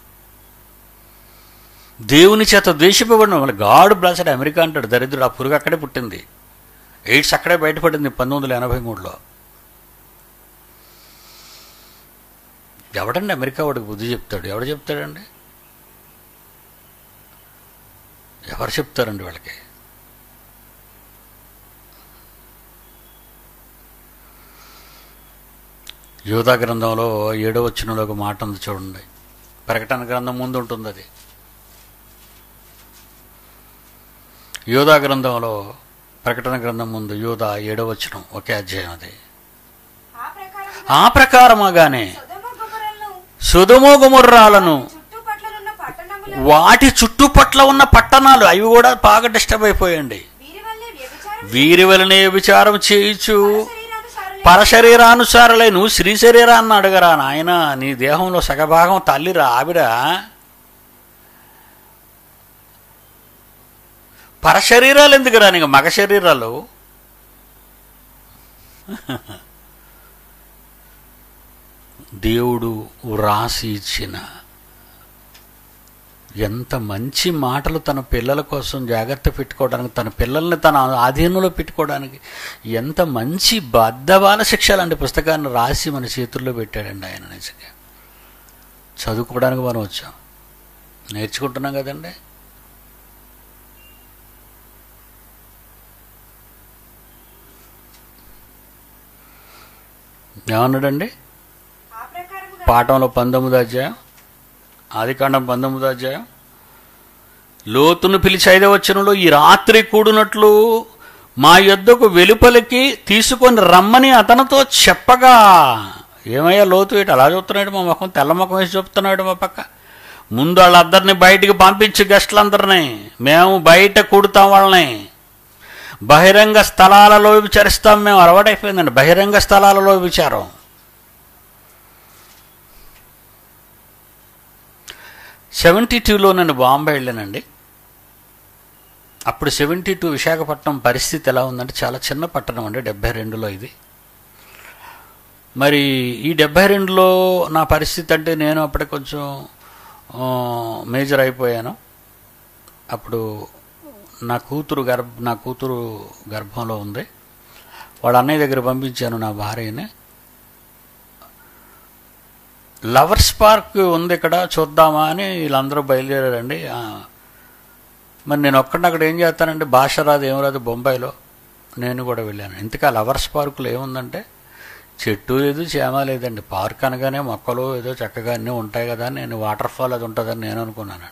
దేవుని చేత ద్వేషింపబడిన వాళ్ళు. గాడ్ బ్లెస్డ్ అమెరికా అంటాడు దరిద్రుడు. ఆ పురుగు అక్కడే పుట్టింది. ఎయిడ్స్ అక్కడే బయటపడింది 1983లో. ఎవడండి అమెరికా వాడికి బుద్ధి చెప్తాడు? ఎవడు చెప్తాడండి? ఎవరు చెప్తారండి వాళ్ళకి? యోధా గ్రంథంలో 7వ వచనంలో ఒక మాట ఉంది చూడండి. ప్రకటన గ్రంథం ముందు ఉంటుంది అది. యోధా గ్రంథంలో ప్రకటన గ్రంథం ముందు యోధా 7వ వచనం ఒకే అధ్యాయం అది. ఆ ప్రకారముగానే సొదొమ గొమొర్రాలను వాటి చుట్టుపట్ల ఉన్న పట్టణాలు అవి కూడా బాగా డిస్టర్బ్ అయిపోయండి. వీరి వలనే విచారం చేయించు పరశరీరానుసారులై నువ్వు స్త్రీ శరీరాన్ని అడగరా నాయన. నీ దేహంలో సగభాగం తల్లిరా ఆవిడ. పరశరీరాలు ఎందుకురా నీకు? మగ శరీరాలు. దేవుడు వ్రాసి ఇచ్చిన ఎంత మంచి మాటలు తన పిల్లల కోసం జాగ్రత్త పెట్టుకోవడానికి, తన పిల్లల్ని తన ఆధీనంలో పెట్టుకోవడానికి ఎంత మంచి బద్ధవాల శిక్ష లాంటి పుస్తకాన్ని రాసి మన చేతుల్లో పెట్టాడండి ఆయన. నిజంగా చదువుకోవడానికి మనం వచ్చాం, నేర్చుకుంటున్నాం కదండి. ఏమన్నాడండి పాఠంలో 19వ అధ్యాయం, ఆదికాండం 19వ అధ్యాయం, లోతును పిలిచి 5వ వచనంలో ఈ రాత్రి కూడినట్లు మా యొద్దకు వెలుపలికి తీసుకొని రమ్మని అతనితో చెప్పగా, ఏమయ్యా లోతు ఇటు అలా చూస్తున్నాడు, మా ముఖం తెల్ల ముఖం వేసి చెప్తున్నాడు మా పక్క. ముందు వాళ్ళందరినీ బయటికి పంపించి గెస్టులందరినీ, మేము బయట కూడుతాం వాళ్ళని, బహిరంగ స్థలాలలో విచారిస్తాం. మేము అలవాటైపోయిందండి బహిరంగ స్థలాలలో విచారం. '72లో నేను బాంబే వెళ్ళానండి. అప్పుడు 72 విశాఖపట్నం పరిస్థితి ఎలా ఉందంటే చాలా చిన్న పట్టణం అండి. 72లో ఇది. మరి ఈ 72లో నా పరిస్థితి అంటే నేను అప్పుడే కొంచెం మేజర్ అయిపోయాను. అప్పుడు నా కూతురు గర్భంలో ఉంది. వాళ్ళ అన్నయ్య దగ్గర పంపించాను నా భార్యని. లవర్స్ పార్క్ ఉంది ఇక్కడ, చూద్దామా అని వీళ్ళందరూ బయలుదేరారండి. మరి నేను ఒక్కడిని అక్కడ ఏం చేస్తానండి, భాష రాదు ఏం రాదు బొంబాయిలో. నేను కూడా వెళ్ళాను. ఇంతకా లవర్స్ పార్కులో ఏముందంటే చెట్టు లేదు చేమ లేదండి. పార్క్ అనగానే మొక్కలు ఏదో చక్కగా అన్నీ ఉంటాయి కదా అని, నేను వాటర్ ఫాల్ అది ఉంటుందని నేను అనుకున్నాను.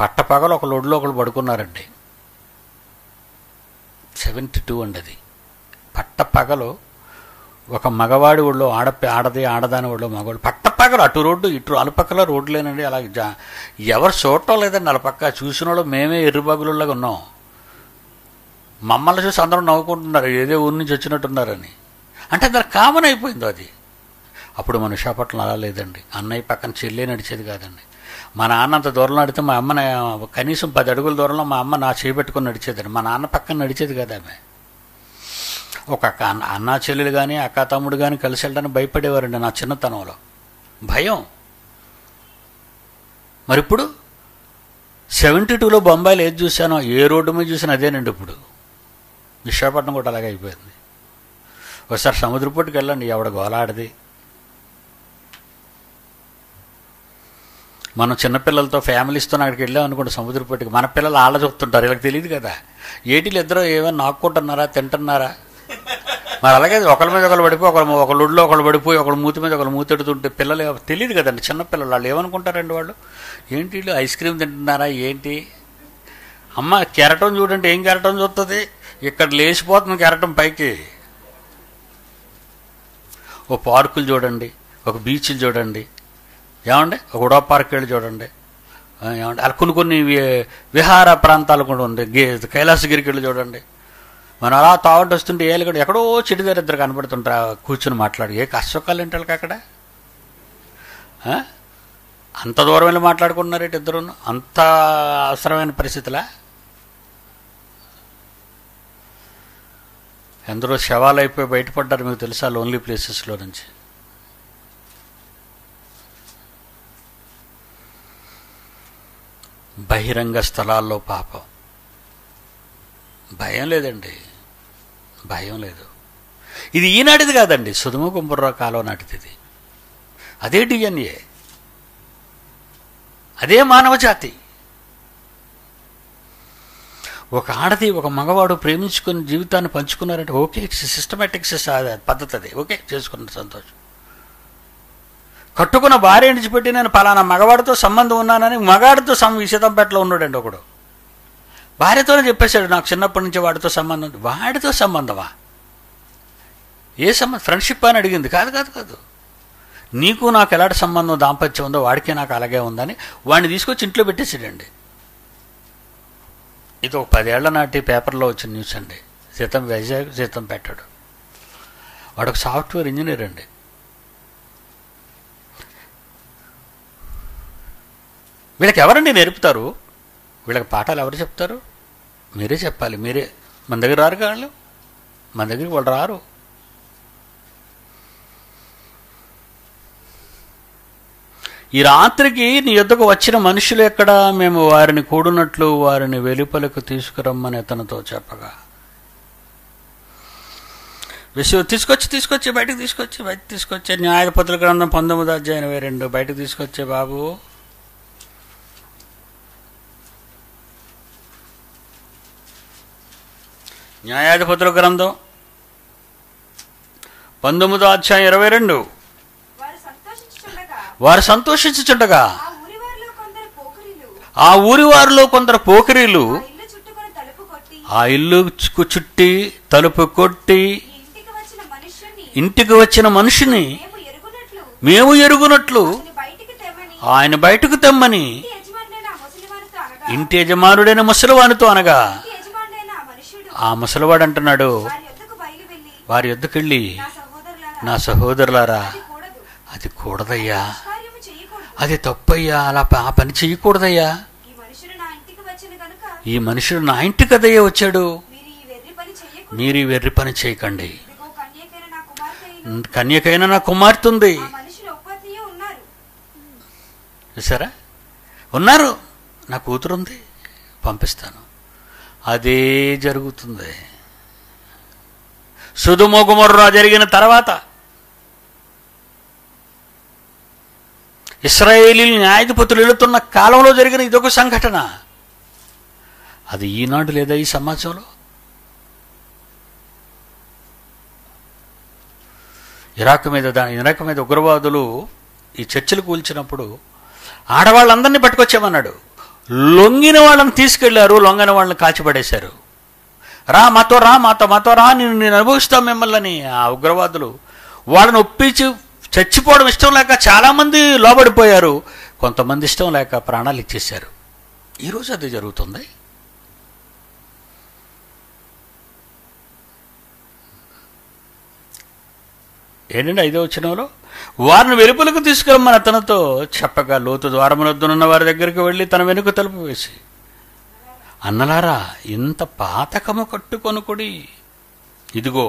పట్టపగలు ఒకళ్ళు ఒడిలో ఒకళ్ళు పడుకున్నారండి. 72 అండి అది. పట్టపగలు ఒక మగవాడి ఒళ్ళో ఆడదాని ఒళ్ళో మగవాడు, పట్టపగలు అటు రోడ్డు ఇటు అలపక్కల రోడ్లేనండి. అలా ఎవరు చూడటం లేదండి. అలపక్క చూసిన వాళ్ళు మేమే ఎర్రబగులులాగా ఉన్నాం. మమ్మల్ని చూసి అందరూ నవ్వుకుంటున్నారు, ఏదో ఊరి నుంచి వచ్చినట్టున్నారని. అంటే దానికి కామన్ అయిపోయింది అది. అప్పుడు మన విశాఖపట్నం అలా లేదండి. అన్నయ్య పక్కన చెల్లె నడిచేది కాదండి. మా నాన్న అంత దూరంలో నడితే మా అమ్మ కనీసం 10 అడుగుల దూరంలో మా అమ్మ నా చేపెట్టుకుని నడిచేదండి. మా నాన్న పక్కన నడిచేది కదా ఆమె. ఒక అన్న చెల్లెలు కానీ అక్క తమ్ముడు కానీ కలిసి వెళ్ళడానికి భయపడేవారండి నా చిన్నతనంలో. భయం. మరి ఇప్పుడు 72లో బొంబాయిలో ఏది చూశానో, ఏ రోడ్డు మీద చూసినా అదేనండి. ఇప్పుడు విశాఖపట్నం కూడా అలాగే అయిపోయింది. ఒకసారి సముద్రపూటికి వెళ్ళండి, ఎవడ గోలాడది. మనం చిన్నపిల్లలతో ఫ్యామిలీస్తో అక్కడికి వెళ్ళాం అనుకోండి సముద్రపూటికి, మన పిల్లలు ఆళ్ళ చూస్తుంటారు, వీళ్ళకి తెలియదు కదా. ఏటీలు ఇద్దరు ఏమైనా నాక్కుంటున్నారా, తింటున్నారా. మరి అలాగే ఒకళ్ళ మీద ఒకళ్ళు పడిపోయి ఒకళ్ళు ఒడిలో ఒకళ్ళు పడిపోయి ఒకళ్ళు మూతి మీద ఒకళ్ళు మూతెడుతుంటే పిల్లలు తెలియదు కదండి. చిన్నపిల్లలు వాళ్ళు ఏమనుకుంటారండి, వాళ్ళు ఏంటి వీళ్ళు ఐస్ క్రీమ్ తింటున్నారా ఏంటి. అమ్మ కెరటం చూడండి, ఏం కెరటం చూస్తుంది, ఇక్కడ లేచిపోతుంది కెరటం పైకి. ఓ పార్కులు చూడండి, ఒక బీచ్లు చూడండి, ఏమండి ఒక ఉడా పార్క్ వెళ్ళి చూడండి, ఏమండి అలా కొన్ని విహార ప్రాంతాలు కూడా ఉంది. కైలాసగిరికి వెళ్ళి చూడండి. మనం అలా తావంటి వస్తుంటే ఏళ్ళు కూడా ఎక్కడో చెట్టు దగ్గర ఇద్దరు కనపడుతుంటారు కూర్చుని మాట్లాడి. ఏ కష్టకాలు ఏంటి వాళ్ళకి అక్కడ? అంత దూరం వెళ్ళి మాట్లాడుకుంటున్నారు ఏంటి ఇద్దరు? అంత అవసరమైన పరిస్థితులా? ఎందరో శవాలు అయిపోయి బయటపడ్డారు, మీకు తెలుసా, లోన్లీ ప్లేసెస్లో నుంచి. బహిరంగ స్థలాల్లో పాపం. భయం లేదండి, భయం లేదు. ఇది ఈనాటిది కాదండి, సొదొమ గొమొర్రా కాలం నాటిది. ఇది అదే డిఎన్ఏ, అదే మానవ జాతి. ఒక ఆడది ఒక మగవాడు ప్రేమించుకుని జీవితాన్ని పంచుకున్నారంటే ఓకే, సిస్టమేటిక్ పద్ధతి అది, ఓకే, చేసుకున్న సంతోషం. కట్టుకున్న భార్య విడిచిపెట్టి నేను పలానా మగవాడితో సంబంధం ఉన్నానని మగాడితో సీతంపేటలో ఉన్నాడండి ఒకడు. భార్యతోనే చెప్పేశాడు, నాకు చిన్నప్పటి నుంచి వాడితో సంబంధం ఉంది. వాడితో సంబంధమా? ఏ సంబంధం? ఫ్రెండ్షిప్ అని అడిగింది. కాదు కాదు కాదు, నీకు నాకు ఎలాంటి సంబంధం దాంపత్యం ఉందో వాడికి నాకు అలాగే ఉందని వాడిని తీసుకొచ్చి ఇంట్లో పెట్టేసాడండి. ఇది ఒక 10 ఏళ్ల నాటి పేపర్లో వచ్చిన న్యూస్ అండి. వైజాగ్ సీతంపేటాడు. వాడు ఒక సాఫ్ట్వేర్ ఇంజనీర్ అండి. వీళ్ళకి ఎవరండి నేర్పుతారు? వీళ్ళకి పాఠాలు ఎవరు చెప్తారు? మీరే చెప్పాలి. మీరే. మన దగ్గర రారు వాళ్ళు, మన దగ్గరికి వాళ్ళు రారు. ఈ రాత్రికి నీ యొద్దకు వచ్చిన మనుషులు ఎక్కడా? మేము వారిని కూడునట్లు వారిని వెలుపలకు తీసుకురమ్మని అతనితో చెప్పగా, తీసుకొచ్చి బయటకు తీసుకొచ్చే న్యాయాధిపతుల గ్రంథం 19:22 బయటకు తీసుకొచ్చే బాబు. న్యాయాధిపతుల గ్రంథం 19:22. వారు సంతోషించుచుండగా ఆ ఊరి వారిలో కొందరు పోకిరీలు ఆ ఇల్లు చుట్టి తలుపు కొట్టి ఇంటికి వచ్చిన మనిషిని మేము ఎరుగునట్లు ఆయన బయటకు తెమ్మని ఇంటి యజమానుడైన ముసలివానితో అనగా, ఆ ముసలివాడు అంటున్నాడు వారి యొద్దకు వెళ్ళి, నా సహోదరులారా, అది కూడదయ్యా, అది తప్పయ్యా, అలా ఆ పని చెయ్యకూడదయ్యా. ఈ మనుషుడు నా ఇంటికి కదయ్యా వచ్చాడు, మీరు ఈ వెర్రి పని చేయకండి. కన్యకైన నా కుమార్తె ఉంది. చూసారా? ఉన్నారు, నా కూతురుంది, పంపిస్తాను. అదే జరుగుతుంది. సొదొమ గొమొర్రా జరిగిన తర్వాత ఇశ్రాయేలీయులు న్యాయాధిపతులు వెళుతున్న కాలంలో జరిగిన ఇదొక సంఘటన. అది ఈనాడు లేదా ఈ సమాజంలో? ఇరాక్ మీద ఉగ్రవాదులు ఈ చర్చలు కూల్చినప్పుడు ఆడవాళ్ళందరినీ పట్టుకొచ్చామన్నాడు. లొంగిన వాళ్ళని తీసుకెళ్లారు, లొంగని వాళ్ళని కాల్చిపడేశారు. మాతో రా, నేను అనుభవిస్తాం మిమ్మల్ని. ఆ ఉగ్రవాదులు వాళ్ళని ఒప్పించి చచ్చిపోవడం ఇష్టం లేక చాలామంది లోబడిపోయారు, కొంతమంది ఇష్టం లేక ప్రాణాలు ఇచ్చేశారు. ఈరోజు అది జరుగుతుంది. ఏంటంటే 5వ వచనంలో, వారిని వెలుపలకు తీసుకురమ్మని అతనితో చెప్పగా, లోతు ద్వారమునొద్దనున్న వారి దగ్గరికి వెళ్ళి తన వెనుక తలుపు వేసి, అన్నలారా, ఇంత పాతకము కట్టుకొనుకుడి. ఇదిగో,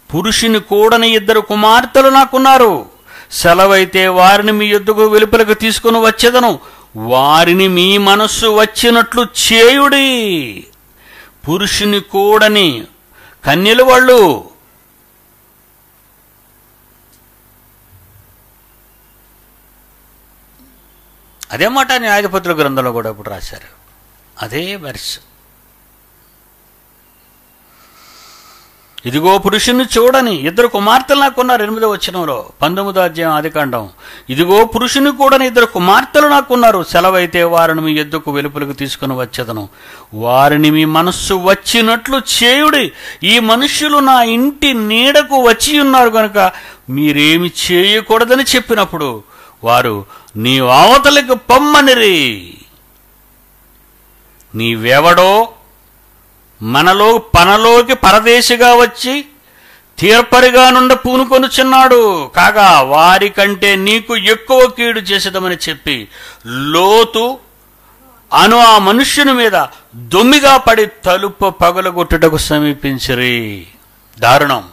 పురుషుని కూడని 2 కుమార్తెలు నాకున్నారు. సెలవైతే వారిని మీ యొద్దకు వెలుపలకు తీసుకుని వచ్చేదను. వారిని మీ మనస్సు వచ్చినట్లు చేయుడి. పురుషుని కూడని కన్యలు వాళ్ళు. అదే మాట న్యాయాధిపతుల గ్రంథంలో కూడా ఇప్పుడు రాశారు. అదే వెర్స్. ఇదిగో పురుషుని చూడని 2 కుమార్తెలు నాకున్నారు. 8వ వచనంలో 19వ అధ్యాయం ఆదికాండం. ఇదిగో పురుషుని కూడని 2 కుమార్తెలు నాకున్నారు. సెలవైతే వారిని మీ యొద్దకు వెలుపలకు తీసుకుని వచ్చేదను. వారిని మీ మనస్సు వచ్చినట్లు చేయుడి. ఈ మనుష్యులు నా ఇంటి నీడకు వచ్చి ఉన్నారు కనుక మీరేమి చేయకూడదని చెప్పినప్పుడు వారు, నీ అవతలకు పొమ్మనిరి. నీవెవడో మనలోకి పరదేశిగా వచ్చి తీర్పరిగా నుండి పూనుకొనుచున్నాడు. కాగా వారి కంటే నీకు ఎక్కువ కీడు చేసేదమని చెప్పి లోతు అను ఆ మనుష్యుని మీద దొమ్మిగా పడి తలుపు పగలగొట్టుటకు సమీపించిరి. దారుణం.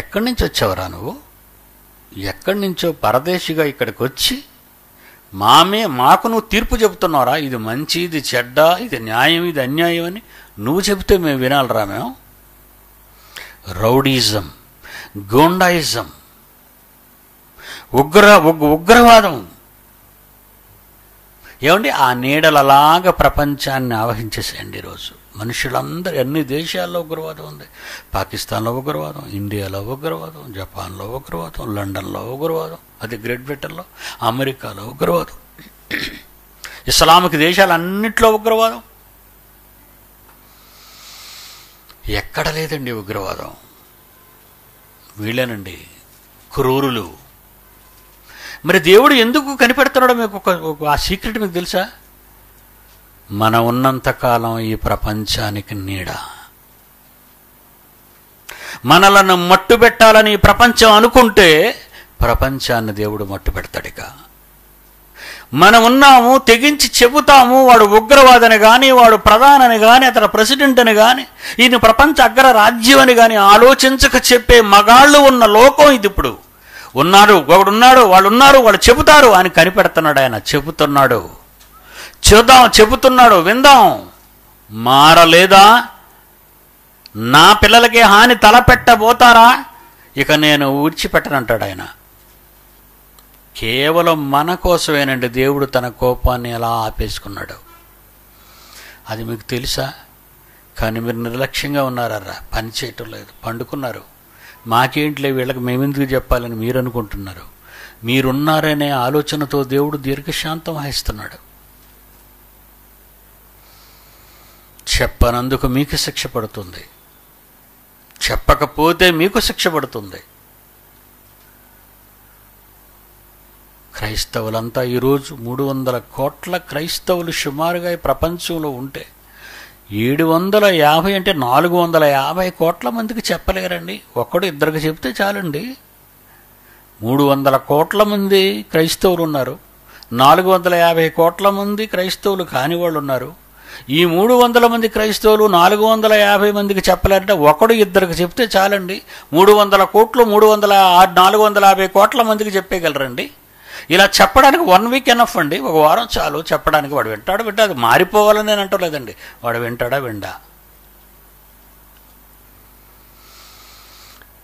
ఎక్కడి నుంచి వచ్చావురా నువ్వు? ఎక్కడి నుంచో పరదేశిగా ఇక్కడికి వచ్చి మాకు నువ్వు తీర్పు చెబుతున్నావురా? ఇది మంచి, ఇది చెడ్డ, ఇది న్యాయం, ఇది అన్యాయం అని నువ్వు చెబితే మేము వినాలరా? మేము రౌడీజం, గూండాయిజం, ఉగ్రవాదం. ఏమండి, ఆ నీడలలాగా ప్రపంచాన్ని ఆవహించేసేయండి. ఈరోజు మనుషులందరూ అన్ని దేశాల్లో ఉగ్రవాదం ఉంది. పాకిస్తాన్లో ఉగ్రవాదం, ఇండియాలో ఉగ్రవాదం, జపాన్లో ఉగ్రవాదం, లండన్లో ఉగ్రవాదం, అది గ్రేట్ బ్రిటన్లో, అమెరికాలో ఉగ్రవాదం, ఇస్లామిక్ దేశాలన్నింటిలో ఉగ్రవాదం. ఎక్కడ లేదండి ఉగ్రవాదం. వీళ్ళేనండి క్రూరులు. మరి దేవుడు ఎందుకు కనిపెడుతున్నాడో మీకు ఆ సీక్రెట్ మీకు తెలుసా? మనం ఉన్నంతకాలం ఈ ప్రపంచానికి నీడ. మనలను మట్టు పెట్టాలని ప్రపంచం అనుకుంటే ప్రపంచాన్ని దేవుడు మట్టు పెడతాడిక. మనం ఉన్నాము, తెగించి చెబుతాము, వాడు ఉగ్రవాదని కానీ, వాడు ప్రధానని కానీ, అతను ప్రెసిడెంట్ అని కానీ, ఈయన ప్రపంచ అగ్ర రాజ్యం అని కానీ ఆలోచించక చెప్పే మగాళ్ళు ఉన్న లోకం ఇది. ఇప్పుడు ఉన్నారు, ఒకడున్నాడు, వాళ్ళు ఉన్నారు, వాళ్ళు చెబుతారు అని కనిపెడుతున్నాడు. ఆయన చెబుతున్నాడు, చెబుతున్నాడు, విందాం. మారలేదా? నా పిల్లలకి హాని తలపెట్టబోతారా? ఇక నేను ఊడ్చిపెట్టనంటాడు ఆయన. కేవలం మన కోసమేనండి దేవుడు తన కోపాన్ని ఎలా ఆపేసుకున్నాడు. అది మీకు తెలుసా? కానీ మీరు నిర్లక్ష్యంగా ఉన్నారా? పని చేయటం లేదు, పండుకున్నారు. మాకేంటిలే, వీళ్ళకి మేమెందుకు చెప్పాలని మీరు అనుకుంటున్నారు. మీరున్నారనే ఆలోచనతో దేవుడు దీర్ఘశాంతం వహిస్తున్నాడు. చెప్పనందుకు మీకు శిక్ష పడుతుంది, చెప్పకపోతే మీకు శిక్ష పడుతుంది. క్రైస్తవులంతా ఈరోజు 300 కోట్ల క్రైస్తవులు సుమారుగా ఈ ప్రపంచంలో ఉంటే 750 అంటే 450 కోట్ల మందికి చెప్పలేరండి. ఒక్కడు ఇద్దరికి చెప్తే చాలండి. 300 కోట్ల మంది క్రైస్తవులు ఉన్నారు, 450 కోట్ల మంది క్రైస్తవులు కాని వాళ్ళు ఉన్నారు. ఈ 300 మంది క్రైస్తవులు 450 మందికి చెప్పలేరంటే ఒకడు ఇద్దరికి చెప్తే చాలండి. 300 కోట్లు 450 కోట్ల మందికి చెప్పేయగలరండి. ఇలా చెప్పడానికి 1 వీక్ ఎనఫ్ అండి, ఒక వారం చాలు చెప్పడానికి. వాడు వింటాడు, అది మారిపోవాలని నేను అంటలేదండి. వాడు విండా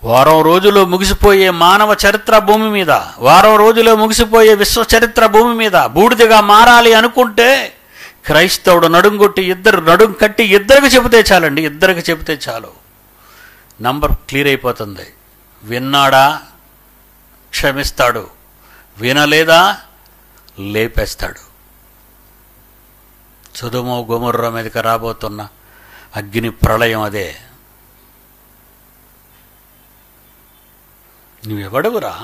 వారం రోజులు ముగిసిపోయే మానవ చరిత్ర భూమి మీద, వారం రోజులు ముగిసిపోయే విశ్వ చరిత్ర భూమి మీద బూడిదగా మారాలి అనుకుంటే క్రైస్తవుడు నడుం కట్టి ఇద్దరికి చెబితే చాలండి. ఇద్దరికి చెబితే చాలు, నంబర్ క్లియర్ అయిపోతుంది. విన్నాడా క్షమిస్తాడు, వినలేదా లేపేస్తాడు. సొదొమ గొమొర్రా మీదకి రాబోతున్న అగ్ని ప్రళయం అదే. నువ్వెవడవురా?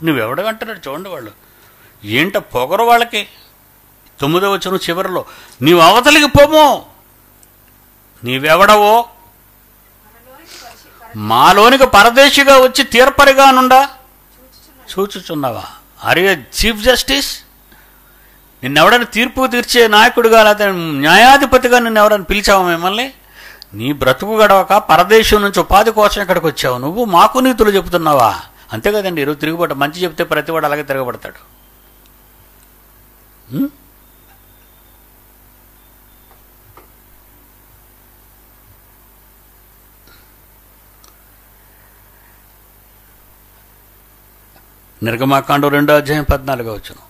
నువ్వెవడవంటున్నాడు చూడండి. వాళ్ళు ఏంట పొగరు వాళ్ళకి. 9వ వచనం చివరిలో, నీవు అవతలికి పోము, నీవెవడవో మాలోనికి పరదేశిగా వచ్చి తీర్పరిగా నుండా చూచుచున్నావా? Are you chief justice? నిన్నెవడని తీర్పు తీర్చే నాయకుడిగా లేకపోతే న్యాయాధిపతిగా నిన్నెవడని పిలిచావా మిమ్మల్ని? నీ బ్రతుకు గడవక పరదేశం నుంచి ఉపాధి కోసం ఇక్కడికి వచ్చావు. నువ్వు మాకు నీతులు చెబుతున్నావా? అంతే కదండి. ఈరోజు తిరుగుబాటు. మంచి చెప్తే ప్రతివాడు అలాగే తిరగబడతాడు. నిర్గమాకాండం 2వ అధ్యాయం 14వ వచనం.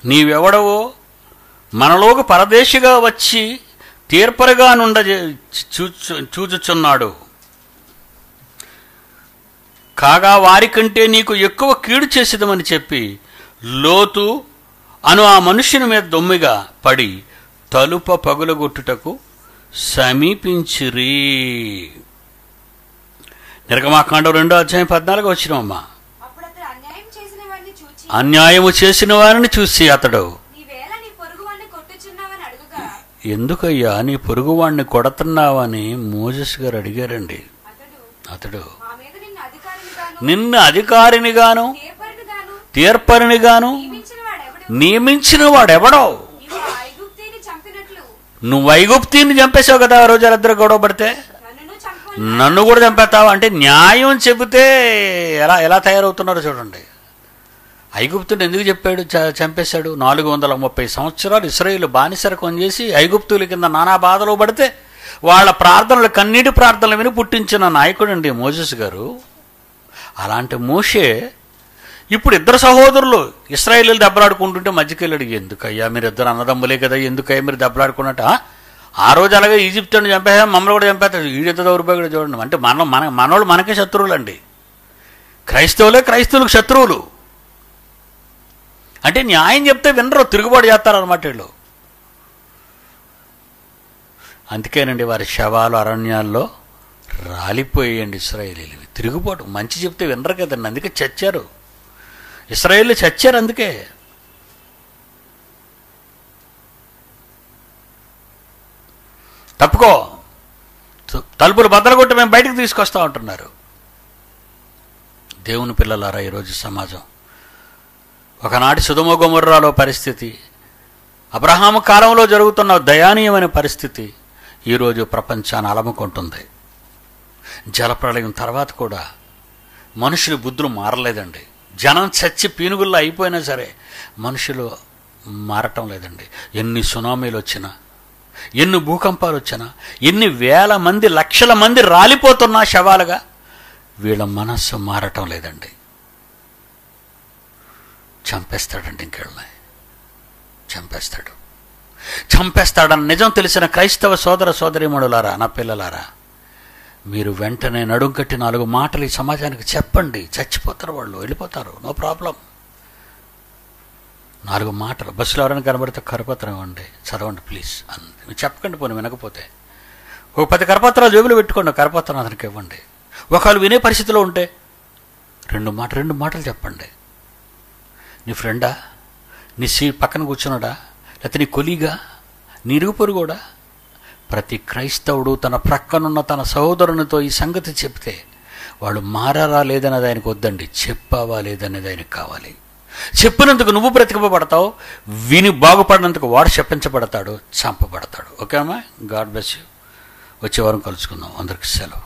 నీవెవడవో మనలోకి పరదేశిగా వచ్చి తీర్పరిగా నుండ చూచుచున్నాడు. కాగా వారికంటే నీకు ఎక్కువ కీడు చేసేదమని చెప్పి లోతు అను ఆ మనుష్యుని మీద దొమ్మిగా పడి తలుప పగులగొట్టుటకు సమీపించిరి. నిర్గమాకాండం 2వ అధ్యాయం 14వ వచనమమ్మా. అన్యాయము చేసిన వారిని చూసి అతడు, ఎందుకయ్యా నీ పొరుగువాడిని కొడుతున్నావని మోజెస్ గారు అడిగారండి. అతడు, నిన్ను అధికారినిగాను తీర్పరినిగాను నియమించిన వాడెవడో? నువ్వు ఐగుప్తిని చంపేశావు కదా ఆ రోజు వాళ్ళిద్దరు గొడవ పడితే. నన్ను కూడా చంపేస్తావా అంటే న్యాయం చెబితే ఎలా ఎలా తయారవుతున్నారో చూడండి. ఐగుప్తుని ఎందుకు చెప్పాడు చంపేశాడు? 430 సంవత్సరాలు ఇశ్రాయేలు బానిసరకం చేసి ఐగుప్తుల కింద నానా బాధలు పడితే వాళ్ళ ప్రార్థనలు కన్నీటి ప్రార్థనలు విని పుట్టించిన నాయకుడు అండి మోసెస్ గారు. అలాంటి మోషే ఇప్పుడు ఇద్దరు సహోదరులు ఇశ్రాయేలు దెబ్బలాడుకుంటుంటే మధ్యకెళ్ళాడు. ఎందుకయ్యా మీరు ఇద్దరు అన్నదమ్ములే కదా, ఎందుకయ్యా మీరు దెబ్బలాడుకున్నట్ట? ఆ రోజు అలాగే ఈజిప్టుని చంపేసా, మమ్మల్ని కూడా చంపేస్తాడు. ఈడెంత దౌర్భాగ్యుడు చూడండి. అంటే మనోళ్ళు మనకే శత్రువులు అండి. క్రైస్తవులే క్రైస్తవులకు శత్రువులు. అంటే న్యాయం చెప్తే వినరు, తిరుగుబాటు చేస్తారన్నమాట వీళ్ళు. అందుకేనండి వారి శవాలు అరణ్యాల్లో రాలిపోయేయండి ఇశ్రాయేలీలు. తిరుగుబాటు, మంచి చెప్తే వినరు కదండి, అందుకే చచ్చారు ఇశ్రాయేలు, చచ్చారు. అందుకే తప్పుకో, తలుపులు బద్దలు కొట్టి మేము బయటకు తీసుకొస్తా ఉంటున్నారు. దేవుని పిల్లలారా, ఈరోజు సమాజం ఒకనాటి సొదొమ గొమొర్రాలో పరిస్థితి, అబ్రహాము కాలంలో జరుగుతున్న దయానీయమైన పరిస్థితి ఈరోజు ప్రపంచాన్ని అలముకుంటుంది. జలప్రళయం తర్వాత కూడా మనుషుల బుద్ధులు మారలేదండి. జనం చచ్చి పీనుగుల్లో అయిపోయినా సరే మనుషులు మారటం లేదండి. ఎన్ని సునామీలు వచ్చినా, ఎన్ని భూకంపాలు వచ్చినా, ఎన్ని వేల మంది లక్షల మంది రాలిపోతున్నా శవాలుగా, వీళ్ళ మనస్సు మారటం లేదండి. చంపేస్తాడండి, ఇంకెళ్ళని చంపేస్తాడని నిజం తెలిసిన క్రైస్తవ సోదర సోదరీమణులారా, నా పిల్లలారా, మీరు వెంటనే నడుం కట్టి 4 మాటలు ఈ సమాజానికి చెప్పండి. చచ్చిపోతారు వాళ్ళు, వెళ్ళిపోతారు, నో ప్రాబ్లం. 4 మాటలు బస్సులో ఎవరైనా కనబడితే కరపత్రం ఇవ్వండి, చదవండి ప్లీజ్ అని చెప్పకండి. పోనీ వినకపోతే ఒక 10 కరపత్రాలు జేబులు పెట్టుకోండి, కరపత్రం అతనికి ఇవ్వండి. ఒకవేళ వినే పరిస్థితిలో ఉంటే 2 మాటలు చెప్పండి. నీ ఫ్రెండా, నీ సీట్ పక్కన కూర్చున్నాడా, లేకపోతే నీ కొలీగా, నీ ఇరుగు పొరుగోడా, ప్రతి క్రైస్తవుడు తన ప్రక్కనున్న తన సహోదరునితో ఈ సంగతి చెప్తే వాడు మారారా లేదనేది ఆయనకు వద్దండి, చెప్పావా లేదనేది ఆయనకు కావాలి. చెప్పినందుకు నువ్వు బ్రతికింపబడతావు, విని బాగుపడినందుకు వాడు శపించబడతాడు, చంపబడతాడు. ఓకే అమ్మా, గాడ్ బ్లెస్ యూ. వచ్చే వారం కలుసుకుందాం. అందరికి సెలవు.